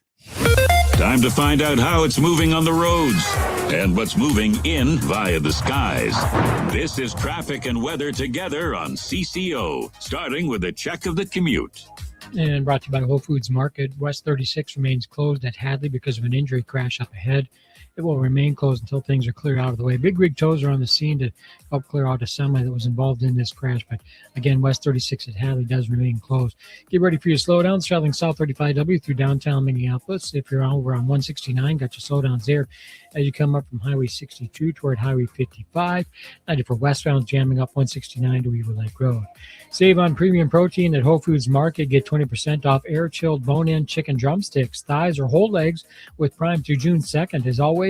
Speaker 5: Time to find out how it's moving on the roads and what's moving in via the skies. This is traffic and weather together on CCO, starting with a check of the commute.
Speaker 11: And brought to you by Whole Foods Market. West 36 remains closed at Hadley because of an injury crash up ahead. It will remain closed until things are cleared out of the way. Big rig tows are on the scene to help clear out a semi that was involved in this crash. But again, West 36 at Hadley does remain closed. Get ready for your slowdowns traveling South 35W through downtown Minneapolis. If you're over on 169, got your slowdowns there as you come up from Highway 62 toward Highway 55. 94 westbound jamming up 169 to Weaver Lake Road. Save on premium protein at Whole Foods Market. Get 20% off air-chilled bone-in chicken drumsticks, thighs, or whole legs with Prime through June 2nd. As always,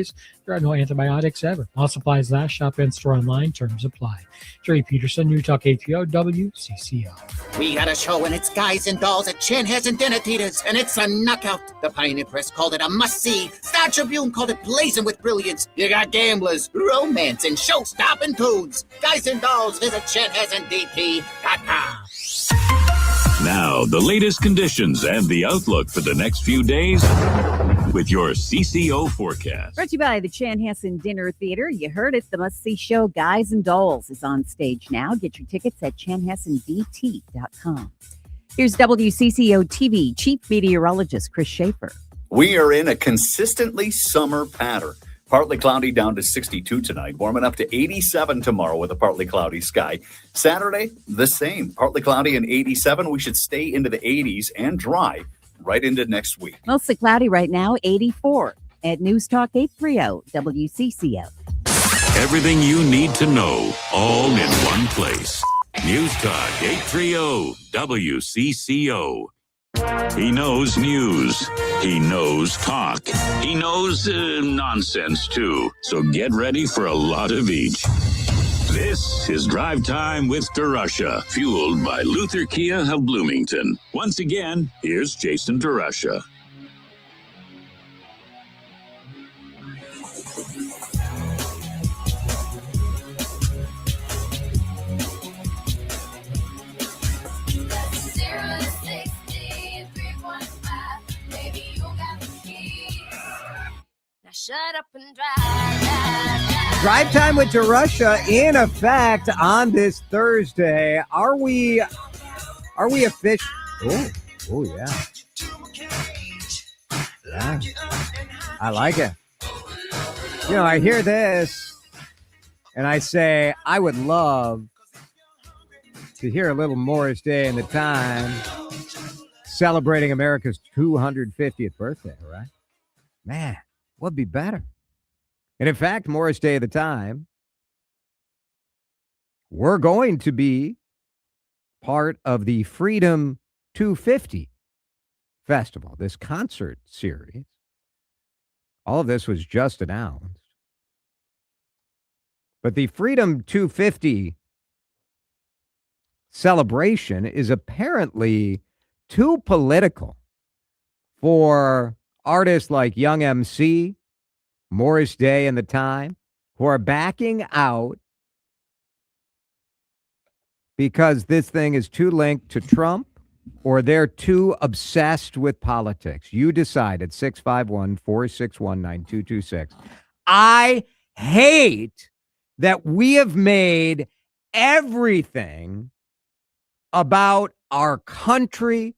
Speaker 11: there are no antibiotics ever. All supplies last. Shop in store online. Terms apply. Jerry Peterson, New Talk ATO, WCCO.
Speaker 1: We got a show and it's guys and dolls at Chanhassen and Dinatitas, and it's a knockout. The Pioneer Press called it a must-see. Star Tribune called it blazing with brilliance. You got gamblers, romance, and show-stopping tunes. Guys and dolls, visit ChanhassenDT.com.
Speaker 5: Now, the latest conditions and the outlook for the next few days with your CCO forecast.
Speaker 20: Brought to you by the Chanhassen Dinner Theater. You heard it. The must-see show, Guys and Dolls, is on stage now. Get your tickets at chanhassendt.com. Here's WCCO TV Chief Meteorologist Chris Schaefer.
Speaker 12: We are in a consistently summer pattern. Partly cloudy down to 62 tonight, warming up to 87 tomorrow with a partly cloudy sky. Saturday, the same. Partly cloudy and 87. We should stay into the 80s and dry right into next week.
Speaker 20: Mostly cloudy right now, 84 at News Talk 830 WCCO.
Speaker 5: Everything you need to know, all in one place. News Talk 830 WCCO. He knows news. He knows talk. He knows nonsense, too. So get ready for a lot of each. This is Drive Time with DeRusha, fueled by Luther Kia of Bloomington. Once again, here's Jason DeRusha.
Speaker 13: Shut up and drive.
Speaker 3: Drive Time with DeRusha in effect on this Thursday. Are we official? Oh, yeah. Yeah. I like it. You know, I hear this and I say, I would love to hear a little Morris Day in the Time celebrating America's 250th birthday, right? Man. What'd be better? And in fact, Morris Day of the Time, we're going to be part of the Freedom 250 Festival, this concert series. All of this was just announced. But the Freedom 250 celebration is apparently too political for artists like Young MC, Morris Day and the Time, who are backing out because this thing is too linked to Trump or they're too obsessed with politics. You decide at 651-461-9226. I hate that we have made everything about our country,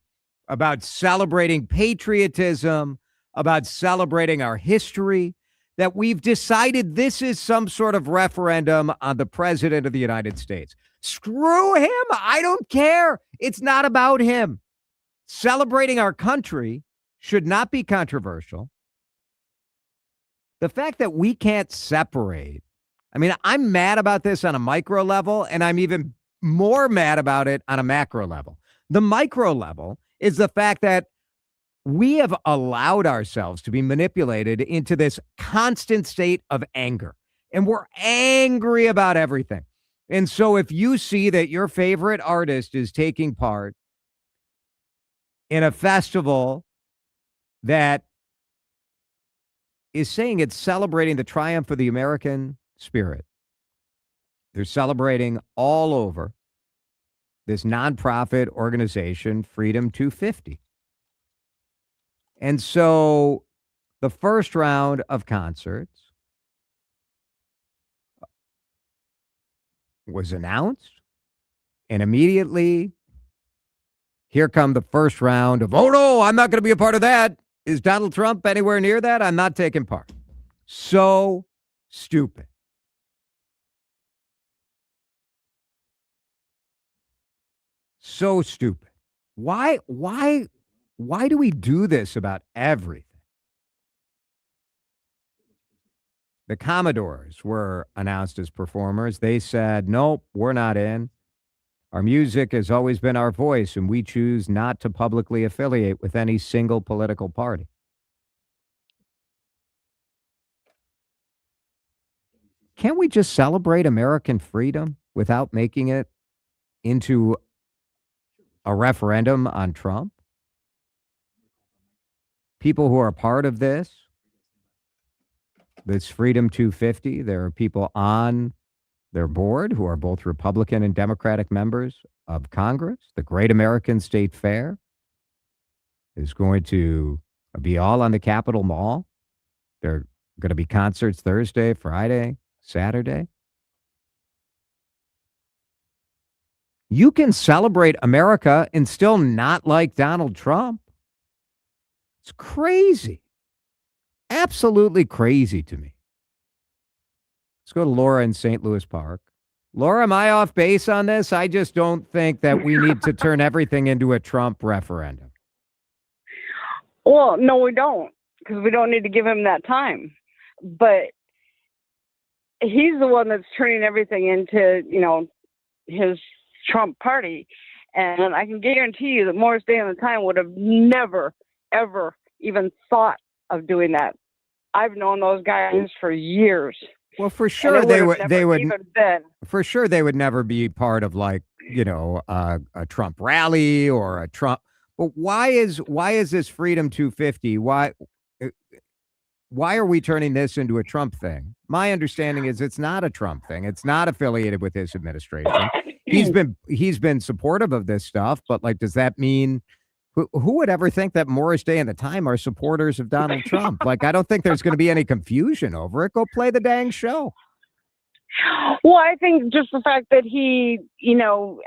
Speaker 3: about celebrating patriotism, about celebrating our history, that we've decided this is some sort of referendum on the president of the United States. Screw him. I don't care. It's not about him. Celebrating our country should not be controversial. The fact that we can't separate, I mean, I'm mad about this on a micro level, and I'm even more mad about it on a macro level. The micro level is the fact that we have allowed ourselves to be manipulated into this constant state of anger, and we're angry about everything. And so if you see that your favorite artist is taking part in a festival that is saying it's celebrating the triumph of the American spirit, they're celebrating all over this nonprofit organization, Freedom 250. And so the first round of concerts was announced, and immediately here come the first round of, oh no, I'm not going to be a part of that. Is Donald Trump anywhere near that? I'm not taking part. So stupid. So stupid. Why do we do this about everything? The Commodores were announced as performers. They said, nope, we're not in. Our music has always been our voice, and we choose not to publicly affiliate with any single political party. Can't we just celebrate American freedom without making it into a referendum on Trump? People who are part of this Freedom 250, there are people on their board who are both Republican and Democratic members of Congress. The Great American State Fair is going to be all on the Capitol Mall. There are going to be concerts Thursday, Friday, Saturday. You can celebrate America and still not like Donald Trump. It's crazy. Absolutely crazy to me. Let's go to Laura in St. Louis Park. Laura, am I off base on this? I just don't think that we need to turn everything into a Trump referendum.
Speaker 2: Well, no, we don't, because we don't need to give him that time. But he's the one that's turning everything into, his Trump party. And I can guarantee you that Morris Day on the Time would have never, ever even thought of doing that. I've known those guys for years.
Speaker 3: Well, for sure they would.
Speaker 2: Even been.
Speaker 3: For sure they would never be part of a Trump rally or a Trump. But why is this Freedom 250? Why are we turning this into a Trump thing? My understanding is it's not a Trump thing. It's not affiliated with his administration. He's been supportive of this stuff, but does that mean who would ever think that Morris Day and the Time are supporters of Donald Trump? I don't think there's going to be any confusion over it. Go play the dang show.
Speaker 2: Well, I think just the fact that he,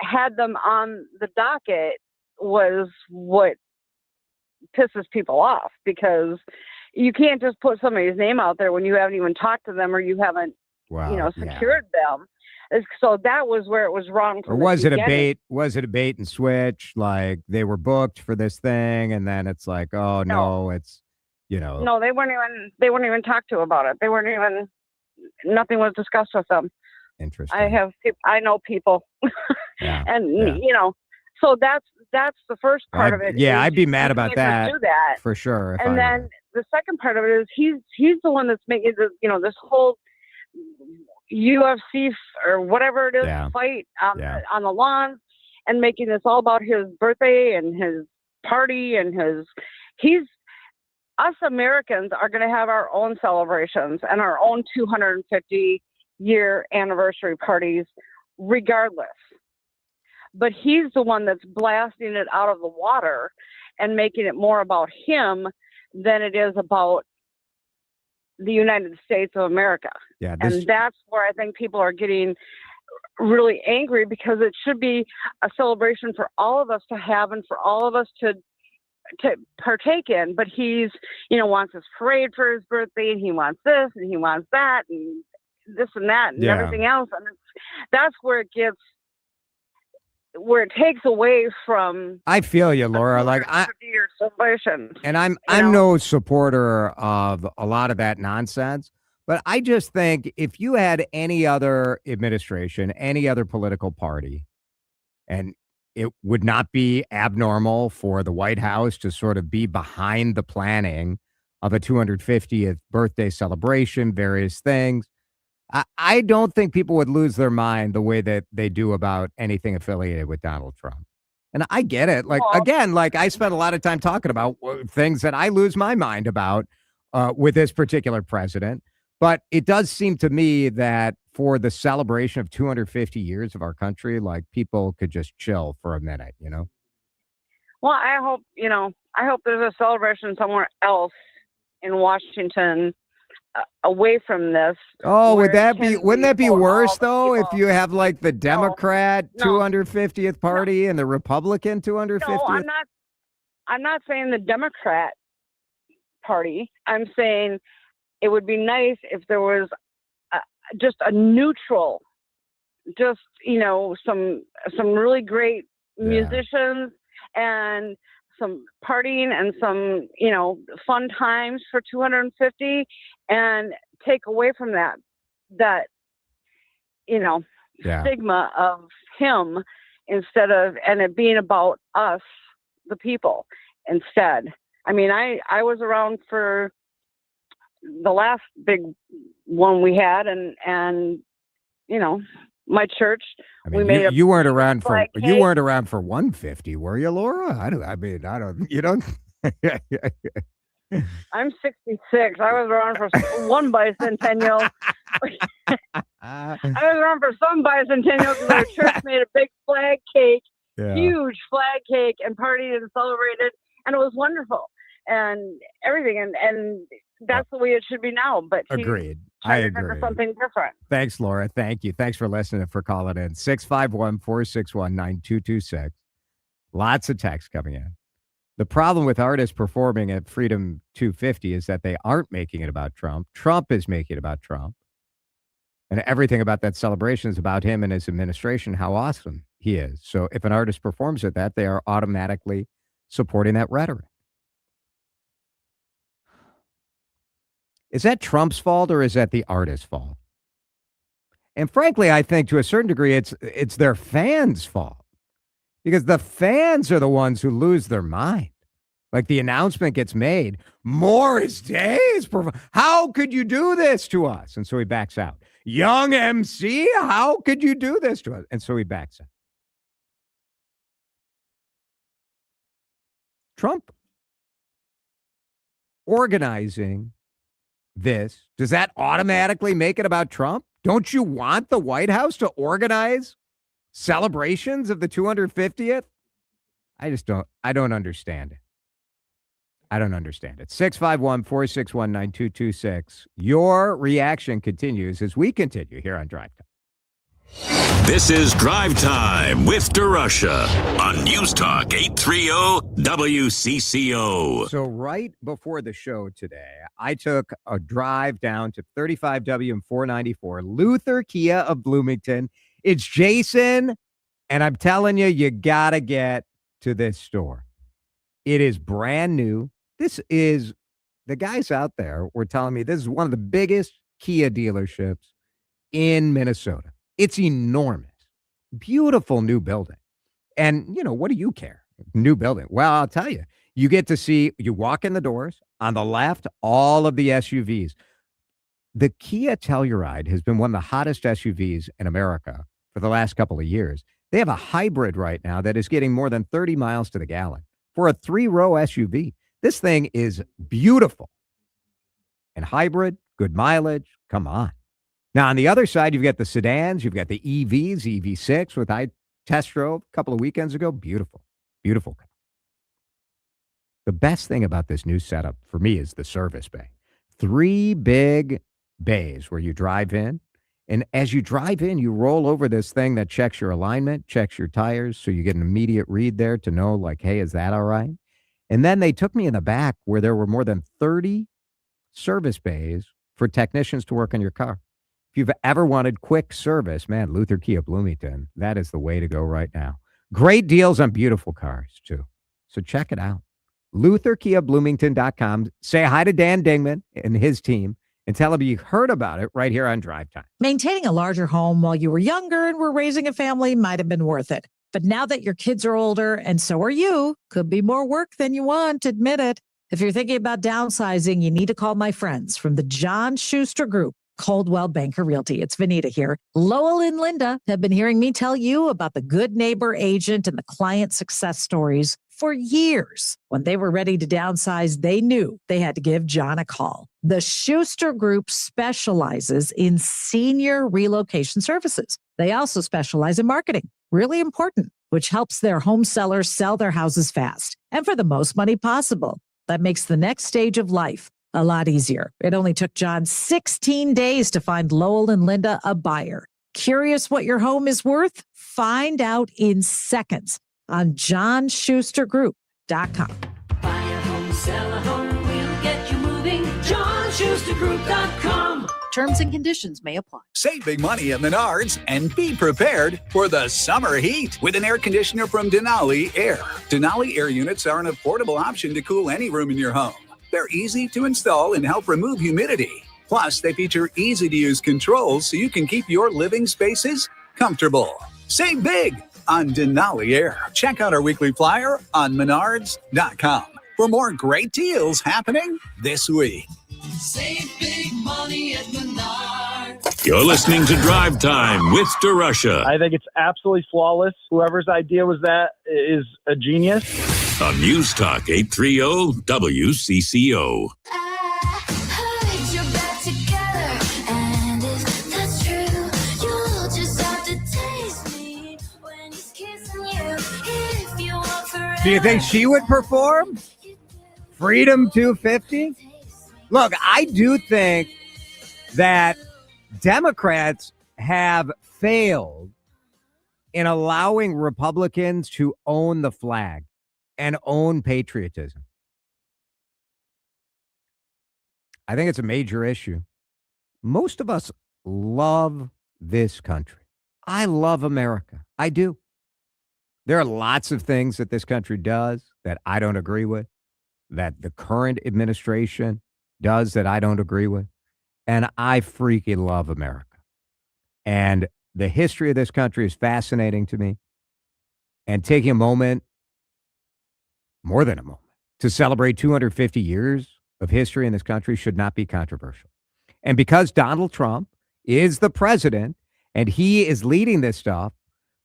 Speaker 2: had them on the docket was what pisses people off, because you can't just put somebody's name out there when you haven't even talked to them or you haven't, secured them. So that was where it was wrong.
Speaker 3: Or was it a bait? Was it a bait and switch? They were booked for this thing, and then it's no, it's
Speaker 2: No, they weren't even talked to about it. They weren't even. Nothing was discussed with them.
Speaker 3: Interesting.
Speaker 2: I know people, and so that's the first part of it.
Speaker 3: Yeah, I'd be mad about that.
Speaker 2: Do that
Speaker 3: for sure.
Speaker 2: And then the second part of it is he's the one that's making this whole UFC or whatever it is fight on the lawn, and making this all about his birthday and his party and us Americans are going to have our own celebrations and our own 250-year anniversary parties regardless. But he's the one that's blasting it out of the water and making it more about him than it is about the United States of America.
Speaker 3: Yeah,
Speaker 2: and that's where I think people are getting really angry, because it should be a celebration for all of us to have and for all of us to partake in. But he's, wants his parade for his birthday, and he wants this and he wants that and this and that and everything else. And that's where it takes away from.
Speaker 3: I feel you, Laura. I'm no supporter of a lot of that nonsense, but I just think if you had any other administration, any other political party, and it would not be abnormal for the White House to sort of be behind the planning of a 250th birthday celebration, various things. I don't think people would lose their mind the way that they do about anything affiliated with Donald Trump. And I get it. I spent a lot of time talking about things that I lose my mind about with this particular president. But it does seem to me that for the celebration of 250 years of our country, people could just chill for a minute,
Speaker 2: Well, I hope there's a celebration somewhere else in Washington away from this.
Speaker 3: Oh, wouldn't that be worse though, if you have the Democrat 250th party and the Republican 250th?
Speaker 2: No, I'm not saying the Democrat party. I'm saying it would be nice if there was just a neutral, just, some really great musicians and some partying and some, fun times for 250, and take away from that, stigma of him, instead of, and it being about us, the people, instead. I mean, I was around for the last big one we had, and my church.
Speaker 3: I mean,
Speaker 2: we made
Speaker 3: you weren't around
Speaker 2: flag
Speaker 3: for
Speaker 2: cake.
Speaker 3: 150, were you, Laura? I don't. You don't.
Speaker 2: I'm 66. I was around for one bicentennial. I was around for some bicentennial because our church made a big flag cake, huge flag cake, and partied and celebrated, and it was wonderful and everything. And that's the way it should be now. But
Speaker 3: Agreed. I agree.
Speaker 2: Something different.
Speaker 3: Thanks, Laura. Thank you. Thanks for listening, for calling in. 651-461-9226. Lots of texts coming in. The problem with artists performing at Freedom 250 is that they aren't making it about Trump. Trump is making it about Trump. And everything about that celebration is about him and his administration, how awesome he is. So if an artist performs at that, they are automatically supporting that rhetoric. Is that Trump's fault, or is that the artist's fault? And frankly, I think to a certain degree, it's their fans' fault, because the fans are the ones who lose their mind. Like, the announcement gets made, Morris Day is how could you do this to us? And so he backs out. Young MC, how could you do this to us? And so he backs out. Trump organizing this, does that automatically make it about Trump? Don't you want the White House to organize celebrations of the 250th? I don't understand it. I don't understand it. 651-461-9226. Your reaction continues as we continue here on Drive Time.
Speaker 15: This is Drive Time with DeRusha on News Talk 830 WCCO.
Speaker 3: So right before the show today, I took a drive down to 35W and 494, Luther Kia of Bloomington. It's Jason, and I'm telling you, you got to get to this store. It is brand new. This is, the guys out there were telling me this is one of the biggest Kia dealerships in Minnesota. It's enormous. Beautiful new building. And, what do you care? New building. Well, I'll tell you, you get to see, you walk in the doors, on the left, all of the SUVs. The Kia Telluride has been one of the hottest SUVs in America for the last couple of years. They have a hybrid right now that is getting more than 30 miles to the gallon for a 3-row SUV. This thing is beautiful. And hybrid, good mileage, come on. Now, on the other side, you've got the sedans, you've got the EVs, EV6, which I test drove a couple of weekends ago. Beautiful, beautiful car. The best thing about this new setup for me is the service bay. 3 big bays where you drive in. And as you drive in, you roll over this thing that checks your alignment, checks your tires, so you get an immediate read there to know, like, hey, is that all right? And then they took me in the back where there were more than 30 service bays for technicians to work on your car. If you've ever wanted quick service, man, Luther Kia Bloomington, that is the way to go right now. Great deals on beautiful cars, too. So check it out. LutherKiaBloomington.com. Say hi to Dan Dingman and his team and tell him you heard about it right here on Drive Time.
Speaker 16: Maintaining a larger home while you were younger and were raising a family might have been worth it. But now that your kids are older and so are you, could be more work than you want, admit it. If you're thinking about downsizing, you need to call my friends from the John Schuster Group, Coldwell Banker Realty. It's Vanita here. Lowell and Linda have been hearing me tell you about the good neighbor agent and the client success stories for years. When they were ready to downsize, they knew they had to give John a call. The Schuster Group specializes in senior relocation services. They also specialize in marketing, really important, which helps their home sellers sell their houses fast and for the most money possible. That makes the next stage of life a lot easier. It only took John 16 days to find Lowell and Linda a buyer. Curious what your home is worth? Find out in seconds on johnschustergroup.com.
Speaker 13: Buy a home, sell a home, we'll get you moving. John ChooseTheGroup.com.
Speaker 16: Terms and conditions may apply.
Speaker 6: Save big money at Menards and be prepared for the summer heat with an air conditioner from Denali Air. Denali Air units are an affordable option to cool any room in your home. They're easy to install and help remove humidity. Plus, they feature easy-to-use controls so you can keep your living spaces comfortable. Save big on Denali Air. Check out our weekly flyer on Menards.com for more great deals happening this week.
Speaker 13: Save big money at Menards.
Speaker 5: You're listening to Drive Time with DeRusha
Speaker 7: I think it's absolutely flawless. Whoever's idea was that is a genius.
Speaker 5: on News Talk 830 WCCO.
Speaker 3: Do you think she would perform? Freedom 250? Look, I do think that Democrats have failed in allowing Republicans to own the flag and own patriotism. I think it's a major issue. Most of us love this country. I love America. I do. There are lots of things that this country does that I don't agree with, that the current administration does that I don't agree with. And I freaking love America. And the history of this country is fascinating to me. And taking a moment, more than a moment, to celebrate 250 years of history in this country should not be controversial. And because Donald Trump is the president and he is leading this stuff,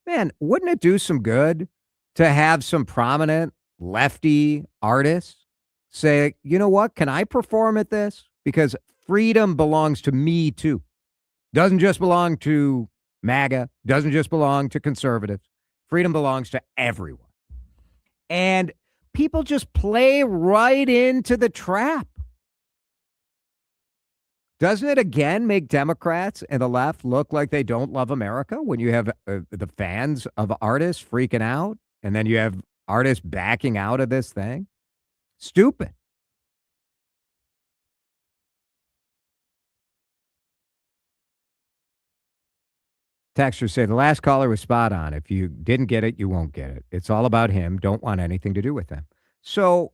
Speaker 3: man, wouldn't it do some good to have some prominent lefty artists say, you know what, can I perform at this? Because freedom belongs to me too. Doesn't just belong to MAGA, doesn't just belong to conservatives. Freedom belongs to everyone. And people just play right into the trap. Doesn't it again make Democrats and the left look like they don't love America when you have the fans of artists freaking out and then you have artists backing out of this thing? Stupid. Texters say the last caller was spot on. If you didn't get it, you won't get it. It's all about him. Don't want anything to do with him. So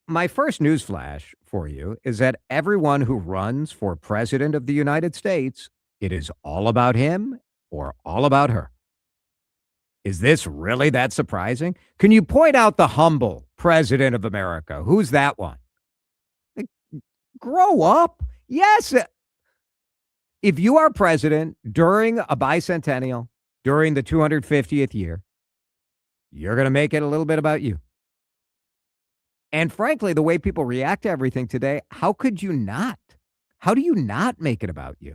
Speaker 3: my first news flash for you is that everyone who runs for president of the United States, it is all about him or all about her. Is this really that surprising? Can you point out the humble president of America? Who's that one? Like, grow up. Yes. If you are president during a bicentennial, during the 250th year, you're going to make it a little bit about you. And frankly, the way people react to everything today, how could you not? How do you not make it about you?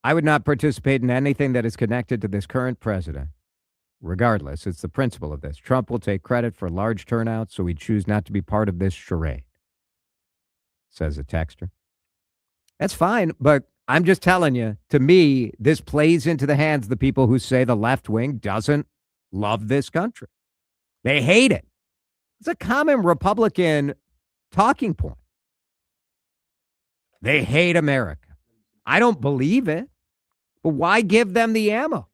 Speaker 3: I would not participate in anything that is connected to this current president. Regardless, it's the principle of this. Trump will take credit for large turnouts, so we choose not to be part of this charade, says a texter. That's fine, but I'm just telling you, to me, this plays into the hands of the people who say the left wing doesn't love this country. They hate it. It's a common Republican talking point. They hate America. I don't believe it, but why give them the ammo?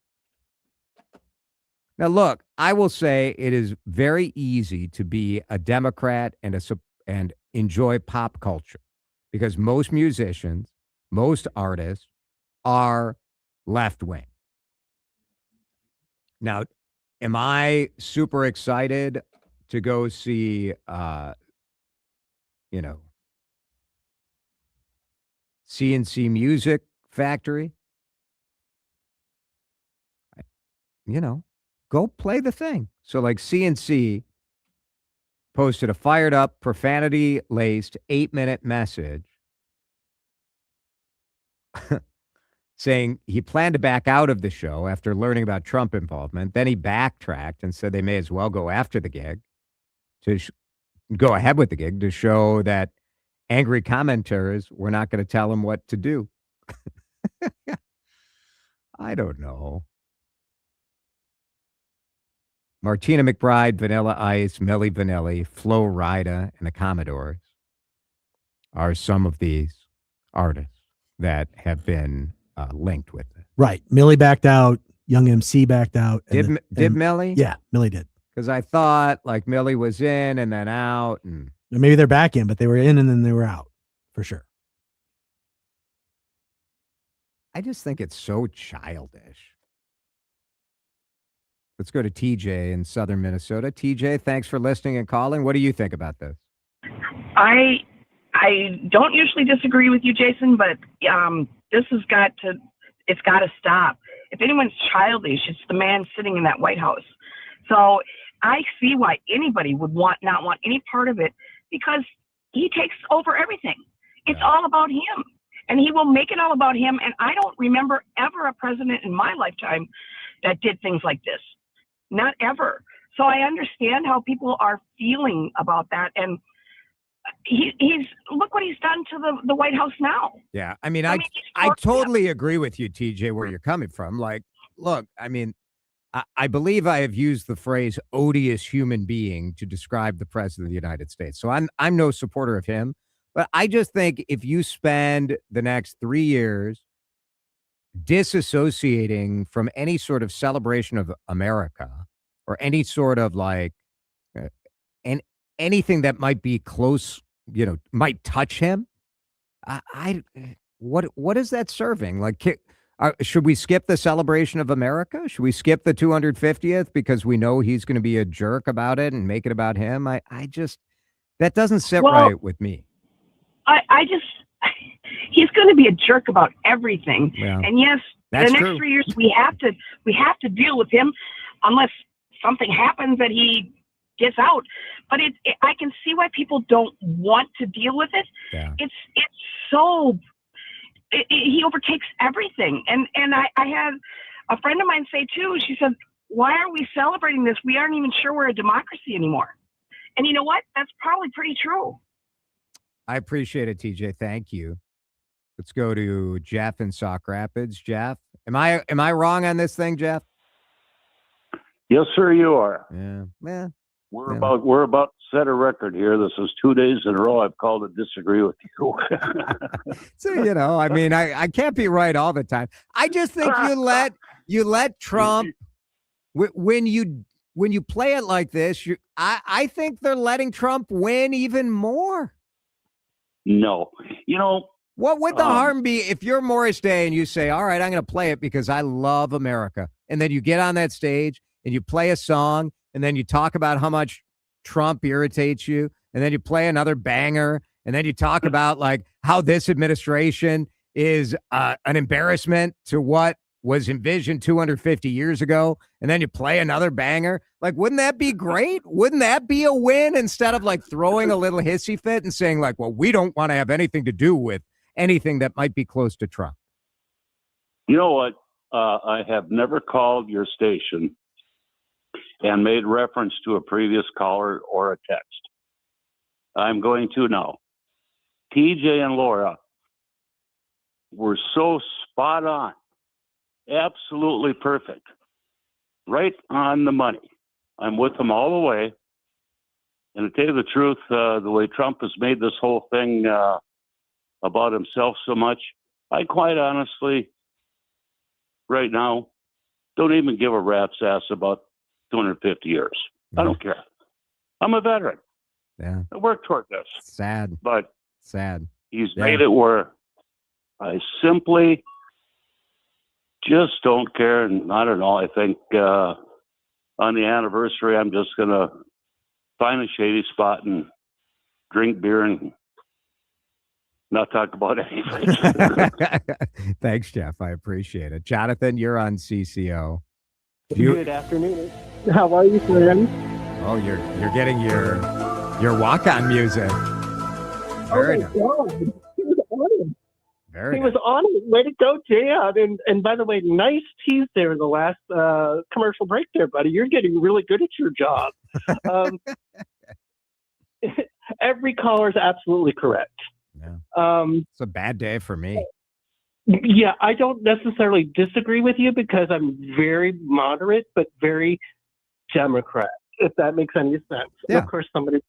Speaker 3: Now, look, I will say it is very easy to be a Democrat and enjoy pop culture because most musicians, most artists are left wing. Now, am I super excited to go see, CNC Music Factory? Go play the thing. So like CNC posted a fired up, profanity-laced 8-minute message saying he planned to back out of the show after learning about Trump involvement. Then he backtracked and said they may as well go after the gig, to go ahead with the gig to show that angry commenters were not going to tell him what to do. I don't know. Martina McBride, Vanilla Ice, Milli Vanilli, Flo Rida, and the Commodores are some of these artists that have been linked with it.
Speaker 4: Right. Millie backed out. Young MC backed out.
Speaker 3: Did Millie?
Speaker 4: Yeah, Millie did.
Speaker 3: Because I thought like Millie was in and then out, and
Speaker 4: Or maybe they're back in, but they were in and then they were out for sure.
Speaker 3: I just think it's so childish. Let's go to TJ in southern Minnesota. TJ, thanks for listening and calling. What do you think about this?
Speaker 8: I don't usually disagree with you, Jason, but this has got to stop. If anyone's childish, it's the man sitting in that White House. So I see why anybody would not want any part of it, because he takes over everything. It's all about him, and he will make it all about him. And I don't remember ever a president in my lifetime that did things like this. Not ever. So I understand how people are feeling about that. And he's look what he's done to the White House now.
Speaker 3: Yeah. I mean, I totally agree with you, TJ, where you're coming from. Like, look, I mean, I believe I have used the phrase odious human being to describe the president of the United States. So I'm no supporter of him, but I just think if you spend the next 3 years disassociating from any sort of celebration of America or any sort of like and anything that might be close, might touch him, what is that serving? Like, should we skip the celebration of America? Should we skip the 250th because we know he's going to be a jerk about it and make it about him? I just, that doesn't sit right with me.
Speaker 8: He's going to be a jerk about everything.
Speaker 3: Yeah.
Speaker 8: And yes,
Speaker 3: That's
Speaker 8: the next
Speaker 3: true.
Speaker 8: 3 years we have to deal with him unless something happens that he gets out. But I can see why people don't want to deal with it.
Speaker 3: Yeah.
Speaker 8: It's so he overtakes everything. And I had a friend of mine say too, she said, why are we celebrating this? We aren't even sure we're a democracy anymore. And you know what? That's probably pretty true.
Speaker 3: I appreciate it, TJ. Thank you. Let's go to Jeff in Sauk Rapids. Jeff, am I wrong on this thing, Jeff?
Speaker 9: Yes, sir, you are.
Speaker 3: Yeah.
Speaker 9: We're about to set a record here. This is 2 days in a row I've called to disagree with you.
Speaker 3: So, I mean, I can't be right all the time. I just think you let Trump when you play it like this, I think they're letting Trump win even more.
Speaker 9: No.
Speaker 3: What would the harm be if you're Morris Day and you say, all right, I'm going to play it because I love America. And then you get on that stage and you play a song and then you talk about how much Trump irritates you. And then you play another banger. And then you talk about like how this administration is an embarrassment to what was envisioned 250 years ago. And then you play another banger. Like, wouldn't that be great? Wouldn't that be a win instead of like throwing a little hissy fit and saying like, well, we don't want to have anything to do with anything that might be close to Trump?
Speaker 9: You know what? I have never called your station and made reference to a previous caller or a text. I'm going to now. TJ and Laura were so spot on. Absolutely perfect. Right on the money. I'm with them all the way. And to tell you the truth, the way Trump has made this whole thing about himself so much, I quite honestly, right now, don't even give a rat's ass about 250 years. I don't care. I'm a veteran.
Speaker 3: Yeah.
Speaker 9: I worked toward this.
Speaker 3: Sad.
Speaker 9: But
Speaker 3: sad.
Speaker 9: He's made it where I simply just don't care. And I don't know. I think on the anniversary, I'm just going to find a shady spot and drink beer and not talk about anything.
Speaker 3: Thanks, Jeff. I appreciate it. Jonathan, you're on CCO.
Speaker 10: Good afternoon. How are you, friend?
Speaker 3: Oh, you're getting your walk-on music. Very nice.
Speaker 10: God. He was on it.
Speaker 3: Very
Speaker 10: He was on it. Way to go, Jan. And by the way, nice tease there in the last commercial break there, buddy. You're getting really good at your job. Every caller is absolutely correct.
Speaker 3: Yeah. It's a bad day for me.
Speaker 10: Yeah, I don't necessarily disagree with you because I'm very moderate, but very Democrat, if that makes any sense.
Speaker 3: Yeah.
Speaker 10: Of course, somebody.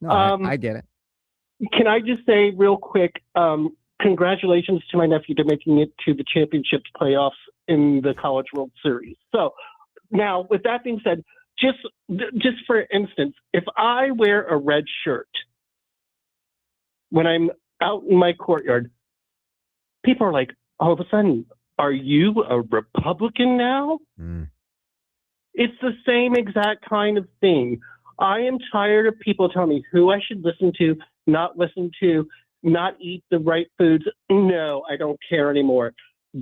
Speaker 3: No, I get it.
Speaker 10: Can I just say real quick, congratulations to my nephew to making it to the championships playoffs in the College World Series. So now, with that being said, just for instance, if I wear a red shirt when I'm out in my courtyard, people are like, all of a sudden, are you a Republican now? It's the same exact kind of thing. I am tired of people telling me who I should listen to, not listen to, not eat the right foods. No, I don't care anymore.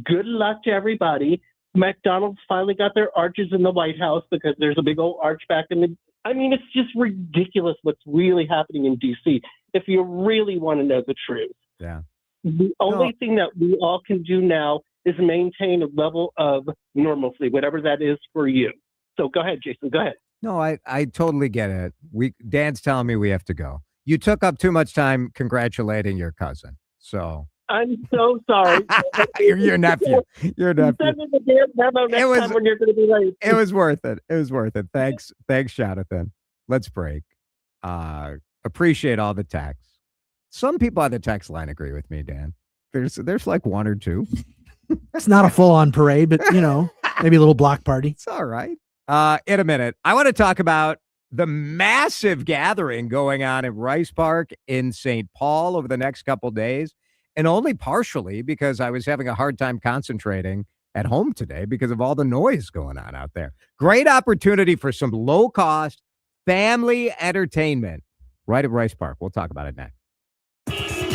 Speaker 10: Good luck to everybody. McDonald's finally got their arches in the White House because there's a big old arch back in the... I mean, it's just ridiculous what's really happening in D.C. if you really want to know the truth.
Speaker 3: Yeah.
Speaker 10: The only thing that we all can do now is maintain a level of normalcy, whatever that is for you. So go ahead, Jason. Go ahead.
Speaker 3: No, I totally get it. Dan's telling me we have to go. You took up too much time congratulating your cousin. So
Speaker 10: I'm so sorry.
Speaker 3: your nephew. Your nephew.
Speaker 10: Send me the damn memo next time when you're going to be late.
Speaker 3: It was worth it. It was worth it. Thanks, Jonathan. Let's break. Appreciate all the texts. Some people on the text line agree with me, Dan. There's like one or two.
Speaker 4: It's not a full-on parade, but maybe a little block party.
Speaker 3: It's all right. In a minute, I want to talk about the massive gathering going on in Rice Park in St. Paul over the next couple days, and only partially because I was having a hard time concentrating at home today because of all the noise going on out there. Great opportunity for some low-cost family entertainment right at Rice Park. We'll talk about it next.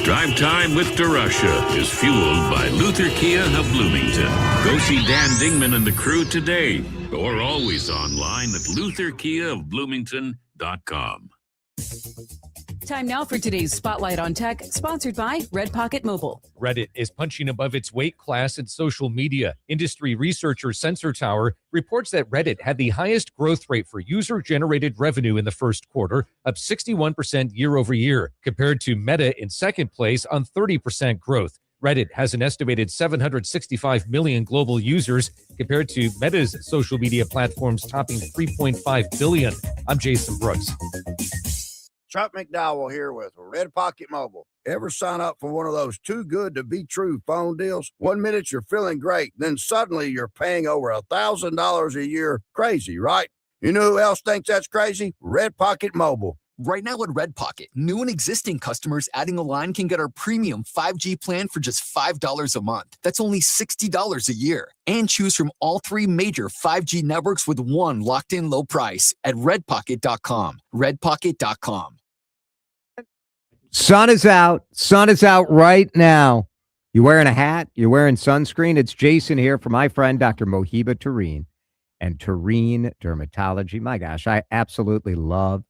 Speaker 5: Drive Time with DeRusha is fueled by Luther Kia of Bloomington. Go see Dan Dingman and the crew today, or always online at lutherkiaofbloomington.com.
Speaker 14: Time now for today's Spotlight on Tech, sponsored by Red Pocket Mobile.
Speaker 17: Reddit is punching above its weight class in social media. Industry researcher Sensor Tower reports that Reddit had the highest growth rate for user-generated revenue in the first quarter, up 61% year over year, compared to Meta in second place on 30% growth. Reddit has an estimated 765 million global users, compared to Meta's social media platforms topping 3.5 billion. I'm Jason Brooks.
Speaker 18: Chuck McDowell here with Red Pocket Mobile. Ever sign up for one of those too good to be true phone deals? 1 minute you're feeling great, then suddenly you're paying over $1,000 a year. Crazy, right? You know who else thinks that's crazy? Red Pocket Mobile.
Speaker 19: Right now at Red Pocket, new and existing customers adding a line can get our premium 5G plan for just $5 a month. That's only $60 a year. And choose from all three major 5G networks with one locked-in low price at redpocket.com. Redpocket.com.
Speaker 3: Sun is out. Sun is out right now. You wearing a hat? You're wearing sunscreen? It's Jason here for my friend, Dr. Mohiba Tureen and Tureen Dermatology. My gosh, I absolutely love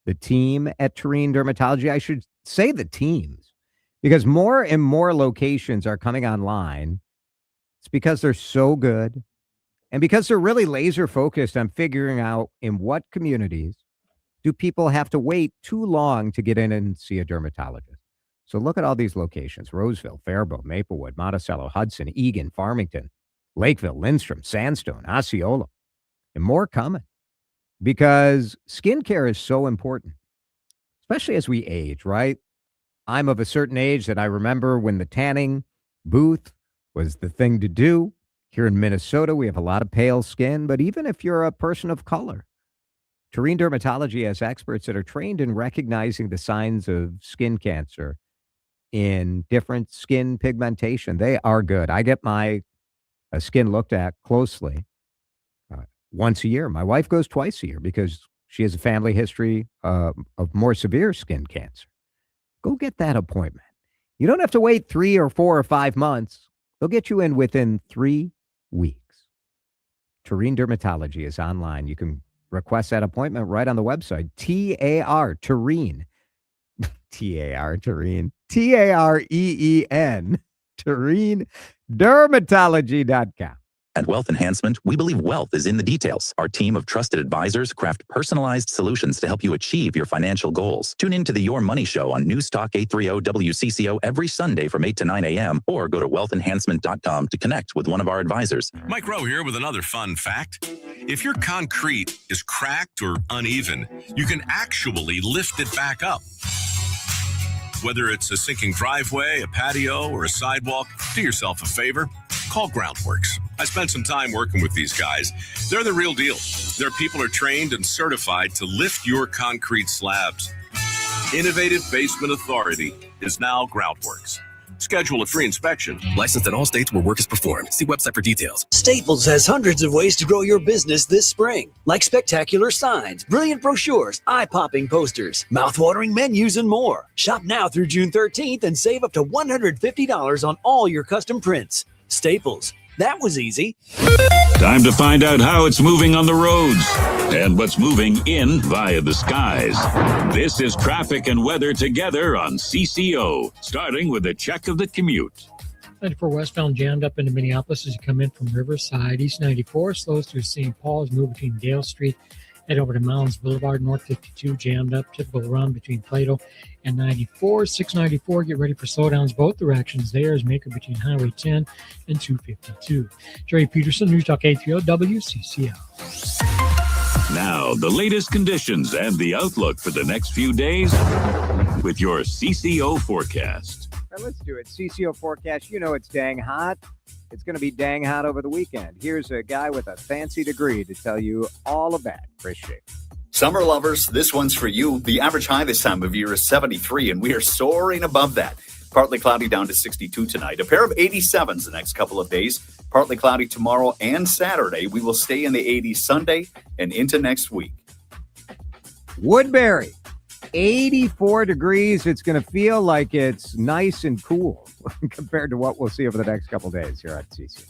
Speaker 3: the team at Tureen Dermatology. I should say the teams, because more and more locations are coming online. It's because they're so good and because they're really laser focused on figuring out in what communities do people have to wait too long to get in and see a dermatologist. So look at all these locations: Roseville, Faribault, Maplewood, Monticello, Hudson, Eagan, Farmington, Lakeville, Lindstrom, Sandstone, Osceola, and more coming. Because skincare is so important, especially as we age, right? I'm of a certain age that I remember when the tanning booth was the thing to do. Here in Minnesota, we have a lot of pale skin, but even if you're a person of color, Tureen Dermatology has experts that are trained in recognizing the signs of skin cancer in different skin pigmentation. They are good. I get my skin looked at closely once a year. My wife goes twice a year because she has a family history of more severe skin cancer. Go get that appointment. You don't have to wait 3 or 4 or 5 months. They'll get you in within 3 weeks. Tureen Dermatology is online. You can request that appointment right on the website. TAR, Tureen. TAR, Tureen. TAREEN. Tureen Dermatology.com.
Speaker 25: At Wealth Enhancement, we believe wealth is in the details. Our team of trusted advisors craft personalized solutions to help you achieve your financial goals. Tune in to the Your Money Show on News Talk 830 WCCO every Sunday from 8 to 9 a.m. or go to wealthenhancement.com to connect with one of our advisors.
Speaker 26: Mike Rowe here with another fun fact.
Speaker 11: If your concrete is cracked or uneven, you can actually lift it back up. Whether it's a sinking driveway, a patio, or a sidewalk, do yourself a favor. Call Groundworks. I spent some time working with these guys. They're the real deal. Their people are trained and certified to lift your concrete slabs. Innovative Basement Authority is now Groundworks. Schedule a free inspection.
Speaker 21: Licensed in all states where work is performed. See website for details.
Speaker 22: Staples has hundreds of ways to grow your business this spring, like spectacular signs, brilliant brochures, eye-popping posters, mouth-watering menus, and more. Shop now through June 13th and save up to $150 on all your custom prints. Staples. That was easy.
Speaker 5: Time to find out how it's moving on the roads and what's moving in via the skies. This is traffic and weather together on CCO, starting with a check of the commute.
Speaker 23: 94 westbound jammed up into Minneapolis as you come in from Riverside. East 94 slows through St. Paul's, move between Dale Street, head over to Mounds Boulevard. North 52 jammed up, typical run between Plato and 94. 694, get ready for slowdowns both directions. There is Maker between Highway 10 and 252. Jerry Peterson, News Talk 830 WCCO.
Speaker 5: Now, the latest conditions and the outlook for the next few days with your CCO forecast.
Speaker 3: All right, let's do it. CCO forecast. You know it's dang hot. It's going to be dang hot over the weekend. Here's a guy with a fancy degree to tell you all about Chris Schaefer.
Speaker 12: Summer lovers, this one's for you. The average high this time of year is 73, and we are soaring above that. Partly cloudy down to 62 tonight. A pair of 87s the next couple of days. Partly cloudy tomorrow and Saturday. We will stay in the 80s Sunday and into next week.
Speaker 3: Woodbury, 84 degrees. It's going to feel like it's nice and cool compared to what we'll see over the next couple days here at CC.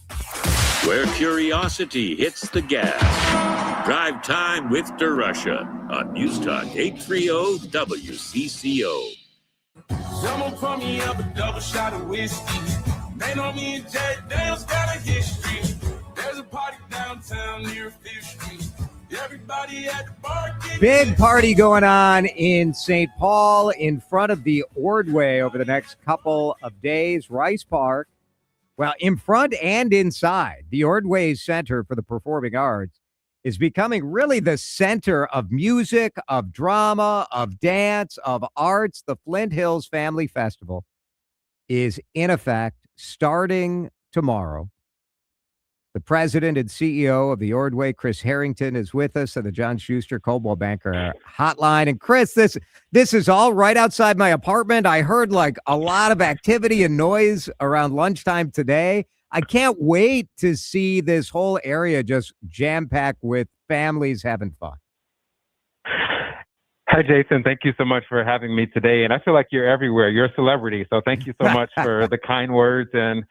Speaker 5: Where curiosity hits the gas. Drive time with DeRusha on News Talk 830 WCCO.
Speaker 13: Someone pour me up a double shot of whiskey. They know me and Jack Daniels got a history. There's a party downtown near 5th Street. Everybody at the bar.
Speaker 3: Big party going on in St. Paul in front of the Ordway over the next couple of days. Rice Park. Well, in front and inside, the Ordway Center for the Performing Arts is becoming really the center of music, of drama, of dance, of arts. The Flint Hills Family Festival is in effect starting tomorrow. The president and CEO of the Ordway, Chris Harrington, is with us on the John Schuster Coldwell Banker hotline. And Chris, this is all right outside my apartment. I heard like a lot of activity and noise around lunchtime today. I can't wait to see this whole area just jam-packed with families having fun.
Speaker 24: Hi, Jason. Thank you so much for having me today. And I feel like you're everywhere. You're a celebrity. So thank you so much for the kind words and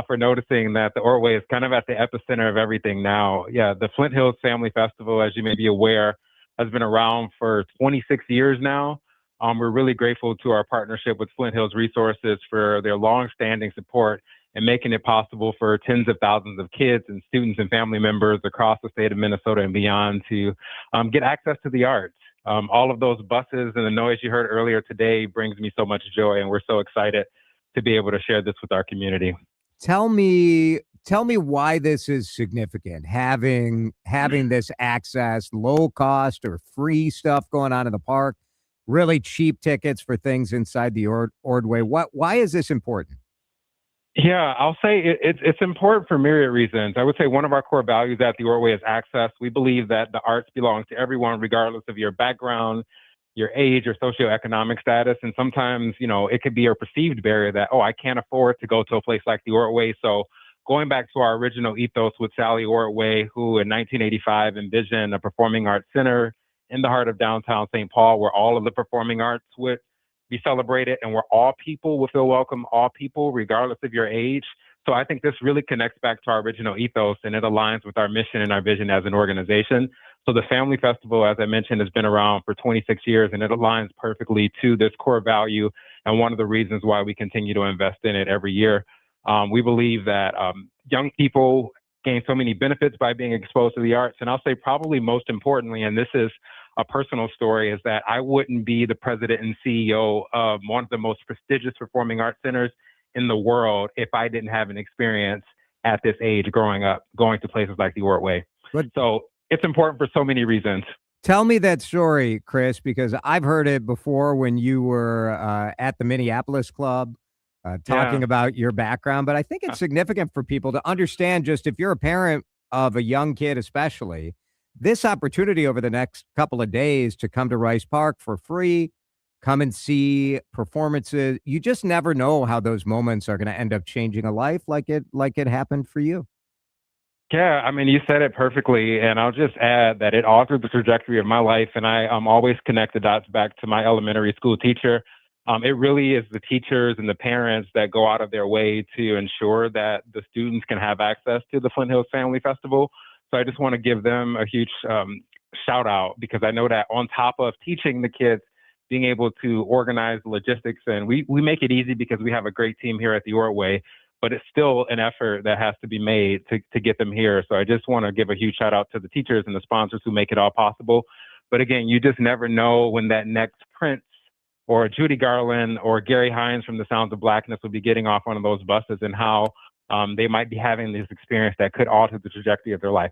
Speaker 24: for noticing that the Ordway is kind of at the epicenter of everything now. Yeah, the Flint Hills Family Festival, as you may be aware, has been around for 26 years now. We're really grateful to our partnership with Flint Hills Resources for their long-standing support and making it possible for tens of thousands of kids and students and family members across the state of Minnesota and beyond to get access to the arts. All of those buses and the noise you heard earlier today brings me so much joy, and we're so excited to be able to share this with our community.
Speaker 3: Tell me why this is significant, having this access, low cost or free stuff going on in the park, really cheap tickets for things inside the Ordway. Why is this important?
Speaker 24: Yeah, I'll say it's important for myriad reasons. I would say one of our core values at the Ordway is access. We believe that the arts belong to everyone, regardless of your background, your age, or socioeconomic status. And sometimes, it could be a perceived barrier that, I can't afford to go to a place like the Ordway. So going back to our original ethos with Sally Ordway, who in 1985 envisioned a performing arts center in the heart of downtown St. Paul, where all of the performing arts would be celebrated and where all people will feel welcome, all people, regardless of your age. So I think this really connects back to our original ethos, and it aligns with our mission and our vision as an organization. So the Family Festival, as I mentioned, has been around for 26 years, and it aligns perfectly to this core value and one of the reasons why we continue to invest in it every year. We believe that young people gain so many benefits by being exposed to the arts. And I'll say probably most importantly, and this is a personal story, is that I wouldn't be the president and CEO of one of the most prestigious performing arts centers in the world if I didn't have an experience at this age growing up, going to places like the Ordway. So it's important for so many reasons.
Speaker 3: Tell me that story, Chris, because I've heard it before when you were at the Minneapolis Club talking about your background. But I think it's significant for people to understand, just if you're a parent of a young kid, especially, this opportunity over the next couple of days to come to Rice Park for free, come and see performances. You just never know how those moments are going to end up changing a life like it happened for you.
Speaker 24: Yeah, I mean, you said it perfectly, and I'll just add that it altered the trajectory of my life, and I always connect the dots back to my elementary school teacher. It really is the teachers and the parents that go out of their way to ensure that the students can have access to the Flint Hills Family Festival. So I just want to give them a huge shout out, because I know that on top of teaching the kids, being able to organize the logistics, and we make it easy because we have a great team here at the Ordway, but it's still an effort that has to be made to get them here. So I just want to give a huge shout out to the teachers and the sponsors who make it all possible. But again, you just never know when that next Prince or Judy Garland or Gary Hines from the Sounds of Blackness will be getting off one of those buses, and how they might be having this experience that could alter the trajectory of their life.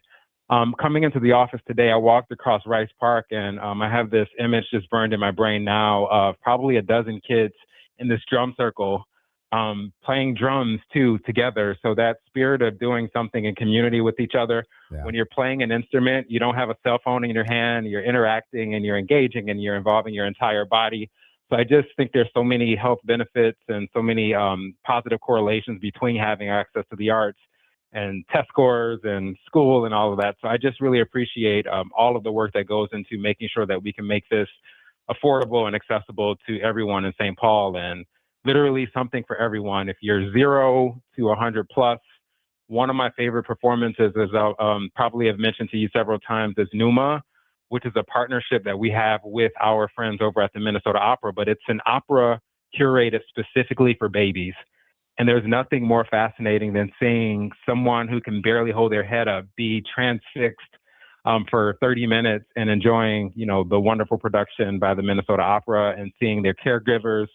Speaker 24: Coming into the office today, I walked across Rice Park, and I have this image just burned in my brain now of probably a dozen kids in this drum circle playing drums too together. So that spirit of doing something in community with each other. Yeah. When you're playing an instrument, you don't have a cell phone in your hand, you're interacting and you're engaging and you're involving your entire body. So I just think there's so many health benefits and so many positive correlations between having access to the arts and test scores and school and all of that. So I just really appreciate all of the work that goes into making sure that we can make this affordable and accessible to everyone in St. Paul, and literally something for everyone. If you're 0 to 100 plus, one of my favorite performances, as I probably have mentioned to you several times, is Numa, which is a partnership that we have with our friends over at the Minnesota Opera, but it's an opera curated specifically for babies. And there's nothing more fascinating than seeing someone who can barely hold their head up be transfixed for 30 minutes and enjoying, the wonderful production by the Minnesota Opera, and seeing their caregivers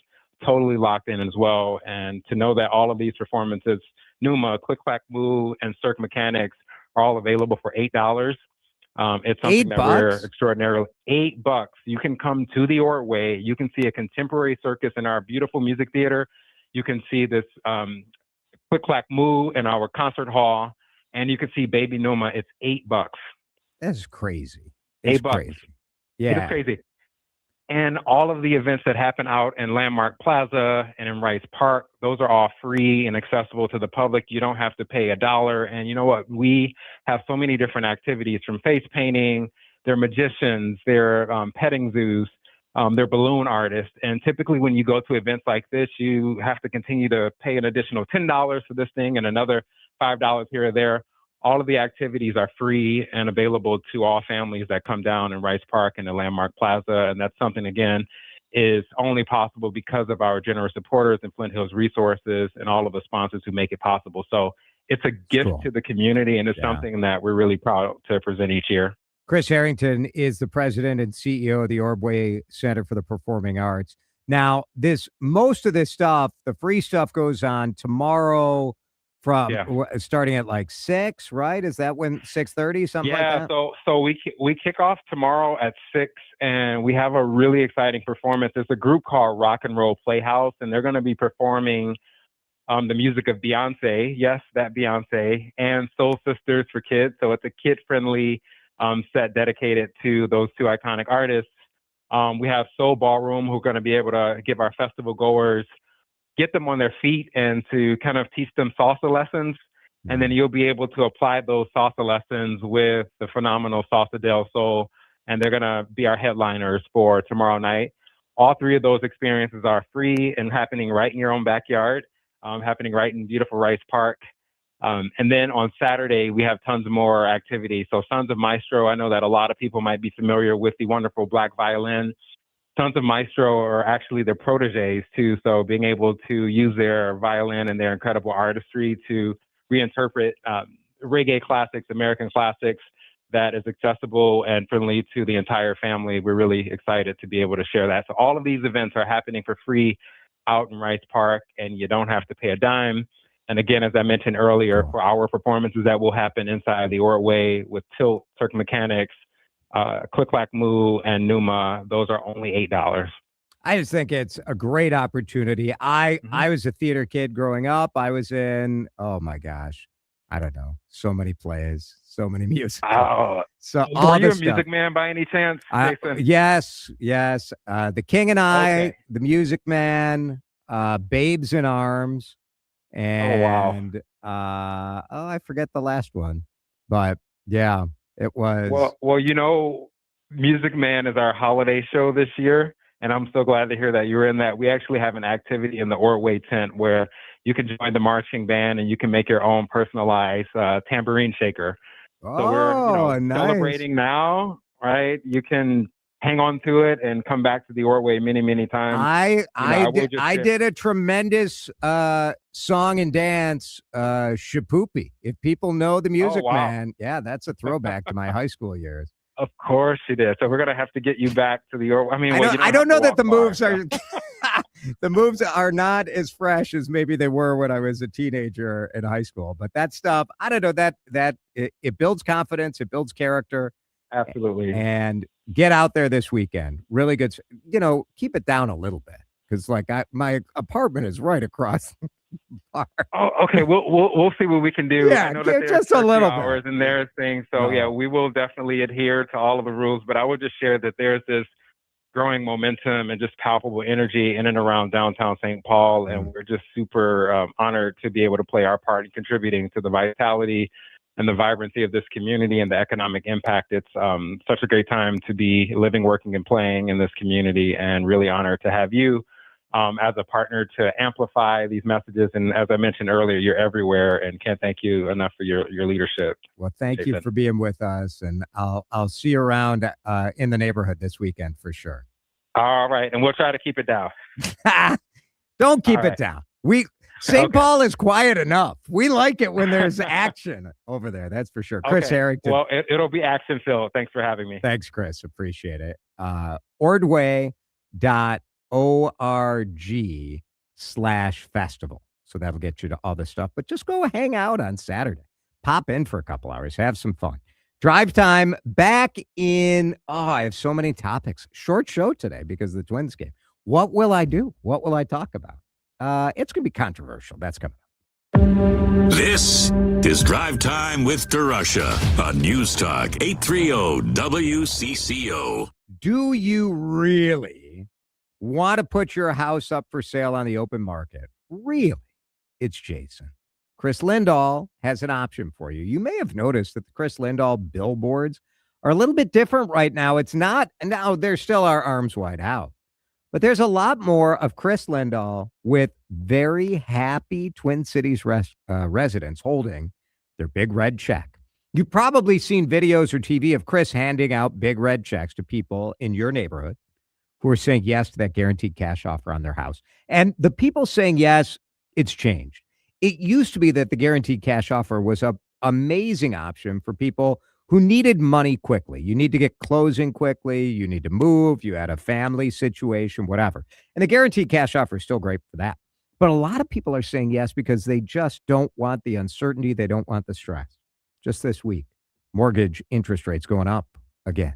Speaker 24: totally locked in as well. And to know that all of these performances, Numa, Click Clack Moo, and Cirque Mechanics, are all available for $8. It's something that we're extraordinarily $8. You can come to the Ordway. You can see a contemporary circus in our beautiful music theater. You can see this Click Clack Moo in our concert hall, and you can see Baby Numa. It's $8.
Speaker 3: That's crazy. It's
Speaker 24: $8.
Speaker 3: crazy. Yeah,
Speaker 24: it is crazy. And all of the events that happen out in Landmark Plaza and in Rice Park, those are all free and accessible to the public. You don't have to pay $1. And you know what? We have so many different activities, from face painting, they're magicians, they're petting zoos, they're balloon artists. And typically when you go to events like this, you have to continue to pay an additional $10 for this thing and another $5 here or there. All of the activities are free and available to all families that come down in Rice Park and the Landmark Plaza. And that's something, again, is only possible because of our generous supporters and Flint Hills Resources and all of the sponsors who make it possible. So it's a gift to the community, and it's something that we're really proud to present each year.
Speaker 3: Chris Harrington is the president and CEO of the Ordway Center for the Performing Arts. Now, most of this stuff, the free stuff, goes on tomorrow from starting at like 6, right? Is that when 6:30, something like that?
Speaker 24: Yeah, so we kick off tomorrow at 6, and we have a really exciting performance. There's a group called Rock and Roll Playhouse, and they're going to be performing the music of Beyonce, yes, that Beyonce, and Soul Sisters for Kids. So it's a kid-friendly set dedicated to those two iconic artists. We have Soul Ballroom, who are going to be able to give our festival goers, get them on their feet and to kind of teach them salsa lessons. And then you'll be able to apply those salsa lessons with the phenomenal Salsa del Sol. And they're going to be our headliners for tomorrow night. All three of those experiences are free and happening right in your own backyard, happening right in beautiful Rice Park. And then on Saturday, we have tons more activities. So Sons of Maestro, I know that a lot of people might be familiar with the wonderful black violin. Sons of Maestro are actually their proteges too. So being able to use their violin and their incredible artistry to reinterpret reggae classics, American classics, that is accessible and friendly to the entire family. We're really excited to be able to share that. So all of these events are happening for free out in Rice Park, and you don't have to pay a dime. And again, as I mentioned earlier, for our performances that will happen inside the Ordway with Tilt, Circuit Mechanics, Click Clack Moo, and Numa, those are only $8.
Speaker 3: I just think it's a great opportunity. I was a theater kid growing up. I was in, oh my gosh, I don't know, so many plays, so many musicals.
Speaker 24: Oh,
Speaker 3: so
Speaker 24: were
Speaker 3: all
Speaker 24: you
Speaker 3: this
Speaker 24: a Music
Speaker 3: stuff.
Speaker 24: Man by any chance, Jason?
Speaker 3: Yes. The King and I,
Speaker 24: Okay.
Speaker 3: The Music Man, Babes in Arms, and I forget the last one, but yeah, it was.
Speaker 24: Well, you know, Music Man is our holiday show this year, and I'm so glad to hear that you were in that. We actually have an activity in the Ordway tent where you can join the marching band and you can make your own personalized tambourine shaker. So we're
Speaker 3: nice.
Speaker 24: celebrating now, right? You can hang on to it and come back to the Ordway many, many times.
Speaker 3: I did a tremendous song and dance shapoopy. If people know the Music Man, yeah, that's a throwback to my high school years.
Speaker 24: Of course you did. So we're gonna have to get you back to the Ordway. I mean,
Speaker 3: I don't know that the moves are the moves are not as fresh as maybe they were when I was a teenager in high school. But that stuff, I don't know, that it builds confidence, it builds character.
Speaker 24: Absolutely.
Speaker 3: And get out there this weekend. Really good. Keep it down a little bit because my apartment is right across the bar.
Speaker 24: Oh, okay. We'll see what we can do.
Speaker 3: Yeah,
Speaker 24: I know that there's
Speaker 3: just a little bit.
Speaker 24: hours and there's things. So
Speaker 3: No.
Speaker 24: yeah, we will definitely adhere to all of the rules. But I would just share that there's this growing momentum and just palpable energy in and around downtown St. Paul, and we're just super honored to be able to play our part in contributing to the vitality and the vibrancy of this community and the economic impact. It's such a great time to be living, working, and playing in this community, and really honored to have you as a partner to amplify these messages. And as I mentioned earlier, you're everywhere, and can't thank you enough for your leadership.
Speaker 3: Well, thank you for being with us, and I'll see you around in the neighborhood this weekend for sure.
Speaker 24: All right, and we'll try to keep it down.
Speaker 3: Don't keep
Speaker 24: All
Speaker 3: it
Speaker 24: right.
Speaker 3: down. St. Paul is quiet enough. We like it when there's action over there. That's for sure. Chris
Speaker 24: Okay.
Speaker 3: Harrington.
Speaker 24: Well, it'll be action filled. Thanks for having me.
Speaker 3: Thanks, Chris. Appreciate it. Ordway.org/festival. So that'll get you to all this stuff. But just go hang out on Saturday. Pop in for a couple hours. Have some fun. Drive Time back in. Oh, I have so many topics. Short show today because of the Twins game. What will I do? What will I talk about? It's going to be controversial. That's coming up.
Speaker 5: This is Drive Time with DeRusha on News Talk 830 WCCO.
Speaker 3: Do you really want to put your house up for sale on the open market? Really? It's Jason. Chris Lindahl has an option for you. You may have noticed that the Chris Lindahl billboards are a little bit different right now. It's not, now there still are arms wide out, but there's a lot more of Chris Lindahl with very happy Twin Cities residents holding their big red check. You've probably seen videos or TV of Chris handing out big red checks to people in your neighborhood who are saying yes to that guaranteed cash offer on their house. And the people saying yes, it's changed. It used to be that the guaranteed cash offer was an amazing option for people who needed money quickly. You need to get closing quickly. You need to move. You had a family situation, whatever. And the guaranteed cash offer is still great for that. But a lot of people are saying yes because they just don't want the uncertainty. They don't want the stress. Just this week, mortgage interest rates going up again.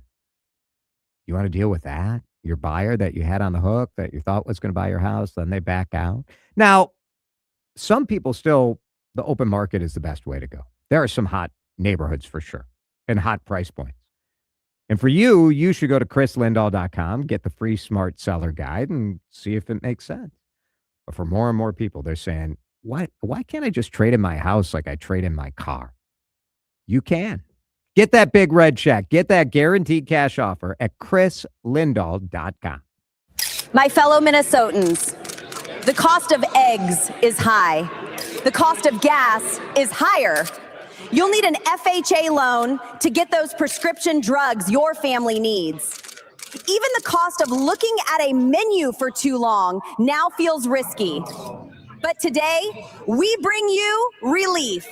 Speaker 3: You want to deal with that? Your buyer that you had on the hook that you thought was going to buy your house, then they back out. Now, some people still, the open market is the best way to go. There are some hot neighborhoods for sure and hot price points. And for you, you should go to chrislindahl.com, get the free smart seller guide and see if it makes sense. But for more and more people, they're saying, why can't I just trade in my house like I trade in my car? You can. Get that big red check. Get that guaranteed cash offer at chrislindahl.com.
Speaker 1: My fellow Minnesotans, the cost of eggs is high. The cost of gas is higher. You'll need an FHA loan to get those prescription drugs your family needs. Even the cost of looking at a menu for too long now feels risky. But today, we bring you relief.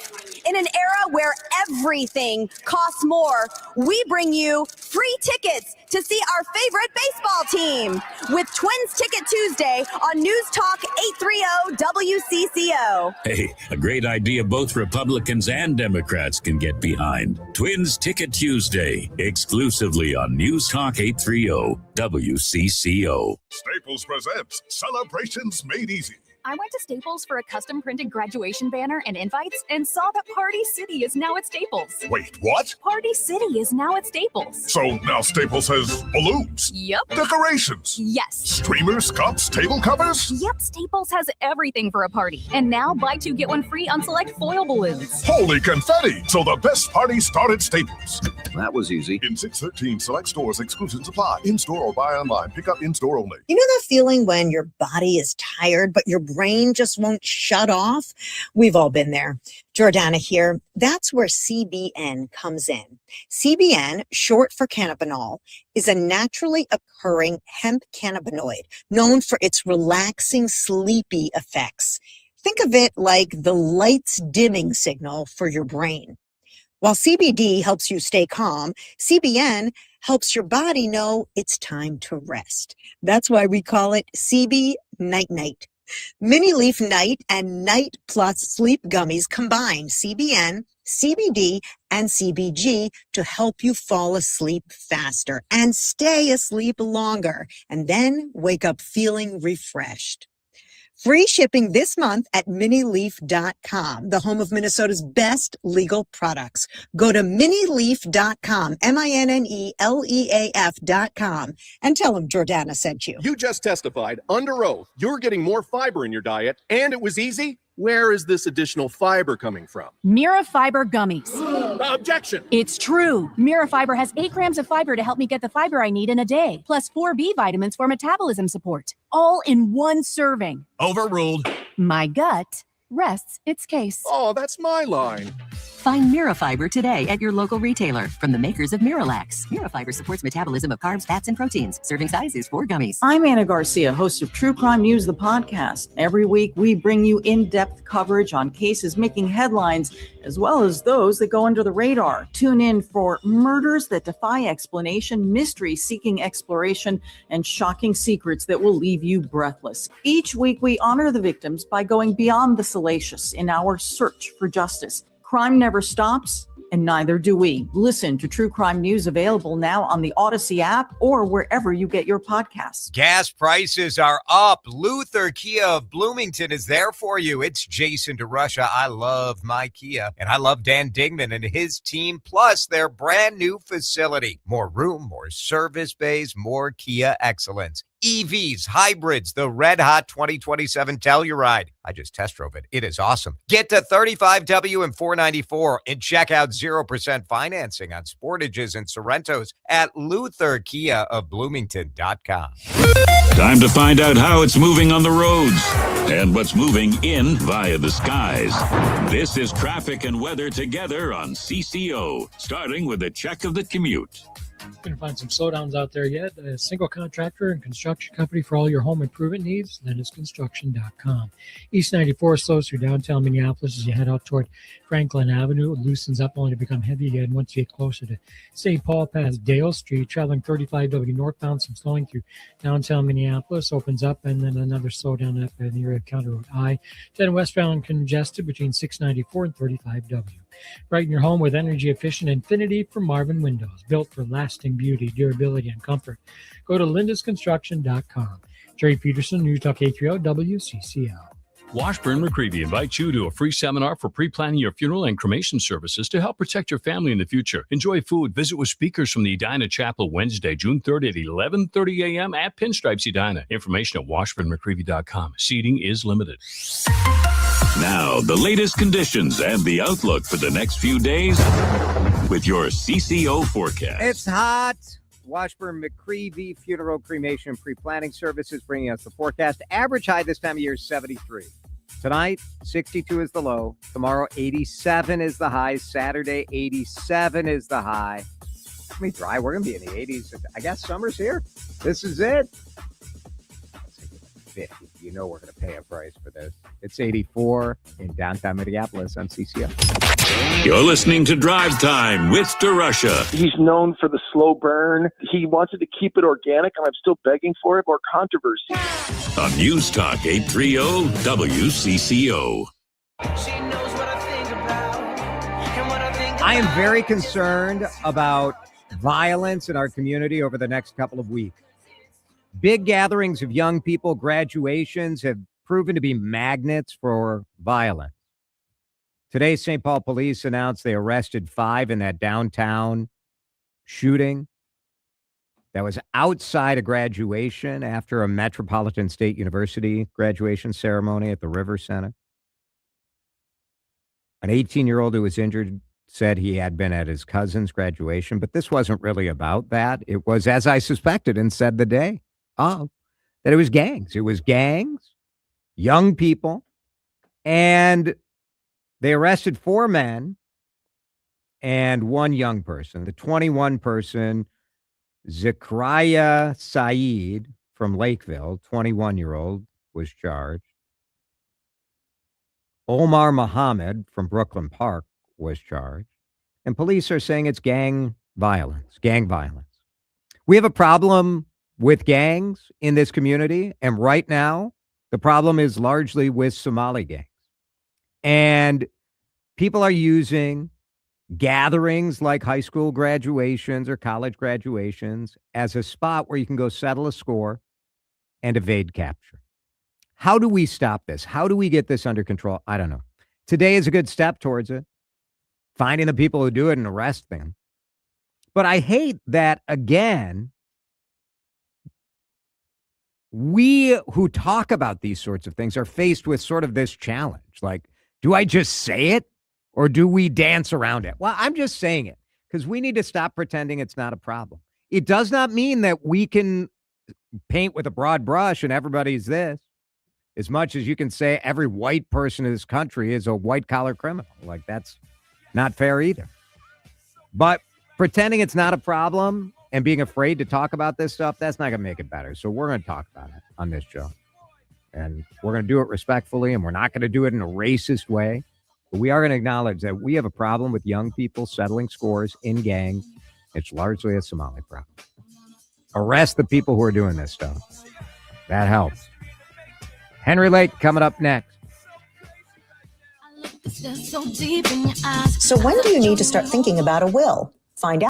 Speaker 1: In an era where everything costs more, we bring you free tickets to see our favorite baseball team with Twins Ticket Tuesday on News Talk 830 WCCO.
Speaker 5: Hey, a great idea both Republicans and Democrats can get behind. Twins Ticket Tuesday, exclusively on News Talk 830 WCCO.
Speaker 2: Staples presents Celebrations Made Easy.
Speaker 6: I went to Staples for a custom printed graduation banner and invites and saw that Party City is now at Staples.
Speaker 2: Wait, what?
Speaker 6: Party City is now at Staples.
Speaker 2: So now Staples has balloons,
Speaker 6: Yep.
Speaker 2: decorations,
Speaker 6: Yes.
Speaker 2: streamers, cups, table covers.
Speaker 6: Yep, Staples has everything for a party. And now buy two, get one free on select foil balloons.
Speaker 2: Holy confetti! So the best party started at Staples.
Speaker 15: That was easy.
Speaker 2: In 613 select stores, exclusions apply. In-store or buy online. Pick up in-store only.
Speaker 16: You know that feeling when your body is tired, but your brain just won't shut off? We've all been there. Jordana here. That's where CBN comes in. CBN, short for cannabinol, is a naturally occurring hemp cannabinoid known for its relaxing, sleepy effects. Think of it like the lights dimming signal for your brain. While CBD helps you stay calm, CBN helps your body know it's time to rest. That's why we call it CB Night Night. Mini Leaf Night and Night Plus Sleep Gummies combine CBN, CBD, and CBG to help you fall asleep faster and stay asleep longer, and then wake up feeling refreshed. Free shipping this month at minileaf.com, the home of Minnesota's best legal products. Go to minileaf.com, MINNELEAF.com, and tell them Jordana sent you.
Speaker 20: You just testified under oath you're getting more fiber in your diet, and it was easy. Where is this additional fiber coming from?
Speaker 26: Mira Fiber Gummies.
Speaker 20: Objection.
Speaker 26: It's true. Mira Fiber has 8 grams of fiber to help me get the fiber I need in a day, plus 4 B vitamins for metabolism support, all in one serving.
Speaker 20: Overruled.
Speaker 26: My gut rests its case.
Speaker 20: Oh, that's my line.
Speaker 27: Find Mirafiber today at your local retailer from the makers of Miralax. Mirafiber supports metabolism of carbs, fats, and proteins. Serving size is 4 gummies.
Speaker 28: I'm Anna Garcia, host of True Crime News, the podcast. Every week, we bring you in-depth coverage on cases making headlines, as well as those that go under the radar. Tune in for murders that defy explanation, mysteries seeking exploration, and shocking secrets that will leave you breathless. Each week, we honor the victims by going beyond the salacious in our search for justice. Crime never stops, and neither do we. Listen to True Crime News, available now on the Odyssey app or wherever you get your podcasts.
Speaker 3: Gas prices are up. Luther Kia of Bloomington is there for you. It's Jason DeRusha. I love my Kia, and I love Dan Dingman and his team, plus their brand new facility. More room, more service bays, more Kia excellence. EVs, hybrids, the red hot 2027 Telluride. I just test drove it. It is awesome. Get to 35W and 494 and check out 0% financing on Sportages and Sorrentos at LutherKiaofBloomington.com.
Speaker 5: Time to find out how it's moving on the roads and what's moving in via the skies. This is traffic and weather together on CCO, starting with a check of the commute.
Speaker 23: Going to find some slowdowns out there yet. A single contractor and construction company for all your home improvement needs, LennisConstruction.com. East 94 slows through downtown Minneapolis as you head out toward Franklin Avenue. It loosens up only to become heavy again once you get closer to St. Paul past Dale Street. Traveling 35W northbound, some slowing through downtown Minneapolis. Opens up, and then another slowdown up in the area of County Road I. 10 westbound congested between 694 and 35W. Brighten your home with energy-efficient Infinity from Marvin Windows, built for lasting beauty, durability, and comfort. Go to lindasconstruction.com. Jerry Peterson, News Talk 830 WCCO.
Speaker 29: Washburn McCreevy invites you to a free seminar for pre-planning your funeral and cremation services to help protect your family in the future. Enjoy food. Visit with speakers from the Edina Chapel Wednesday, June 3rd at 11:30 a.m. at Pinstripes Edina. Information at washburnmccreevy.com. Seating is limited.
Speaker 5: Now, the latest conditions and the outlook for the next few days with your CCO forecast.
Speaker 3: It's hot. Washburn McCreevy Funeral, Cremation, Pre-Planning Services bringing us the forecast. Average high this time of year is 73. Tonight, 62 is the low. Tomorrow, 87 is the high. Saturday, 87 is the high. It's going to be dry. We're going to be in the 80s. I guess summer's here. This is it. 50. you know we're going to pay a price for this. It's 84 in downtown Minneapolis on CCO.
Speaker 5: You're listening to Drive Time with DeRusha.
Speaker 4: He's known for the slow burn. He wanted to keep it organic, and I'm still begging for it. More controversy.
Speaker 5: On News Talk 830 WCCO.
Speaker 3: I am very concerned about violence in our community over the next couple of weeks. Big gatherings of young people, graduations have proven to be magnets for violence. Today, St. Paul police announced they arrested 5 in that downtown shooting that was outside a graduation after a Metropolitan State University graduation ceremony at the River Center. An 18-year-old who was injured said he had been at his cousin's graduation, but this wasn't really about that. It was, as I suspected and said the day of, that it was gangs. It was gangs, young people, and they arrested 4 men and 1 young person. The 21 person, Zakaria Saeed from Lakeville, 21-year-old, was charged. Omar Muhammad from Brooklyn Park was charged. And police are saying it's gang violence. We have a problem with gangs in this community. And right now, the problem is largely with Somali gangs. And people are using gatherings like high school graduations or college graduations as a spot where you can go settle a score and evade capture. How do we stop this? How do we get this under control? I don't know. Today is a good step towards it. Finding the people who do it and arrest them. But I hate that, again, we who talk about these sorts of things are faced with sort of this challenge. Like, do I just say it or do we dance around it? Well, I'm just saying it because we need to stop pretending it's not a problem. It does not mean that we can paint with a broad brush and everybody's this. As much as you can say every white person in this country is a white-collar criminal. Like, that's not fair either. But pretending it's not a problem and being afraid to talk about this stuff, that's not going to make it better. So we're going to talk about it on this show. And we're going to do it respectfully, and we're not going to do it in a racist way. But we are going to acknowledge that we have a problem with young people settling scores in gangs. It's largely a Somali problem. Arrest the people who are doing this stuff. That helps. Henry Lake coming up next.
Speaker 16: So when do you need to start thinking about a will? Find out.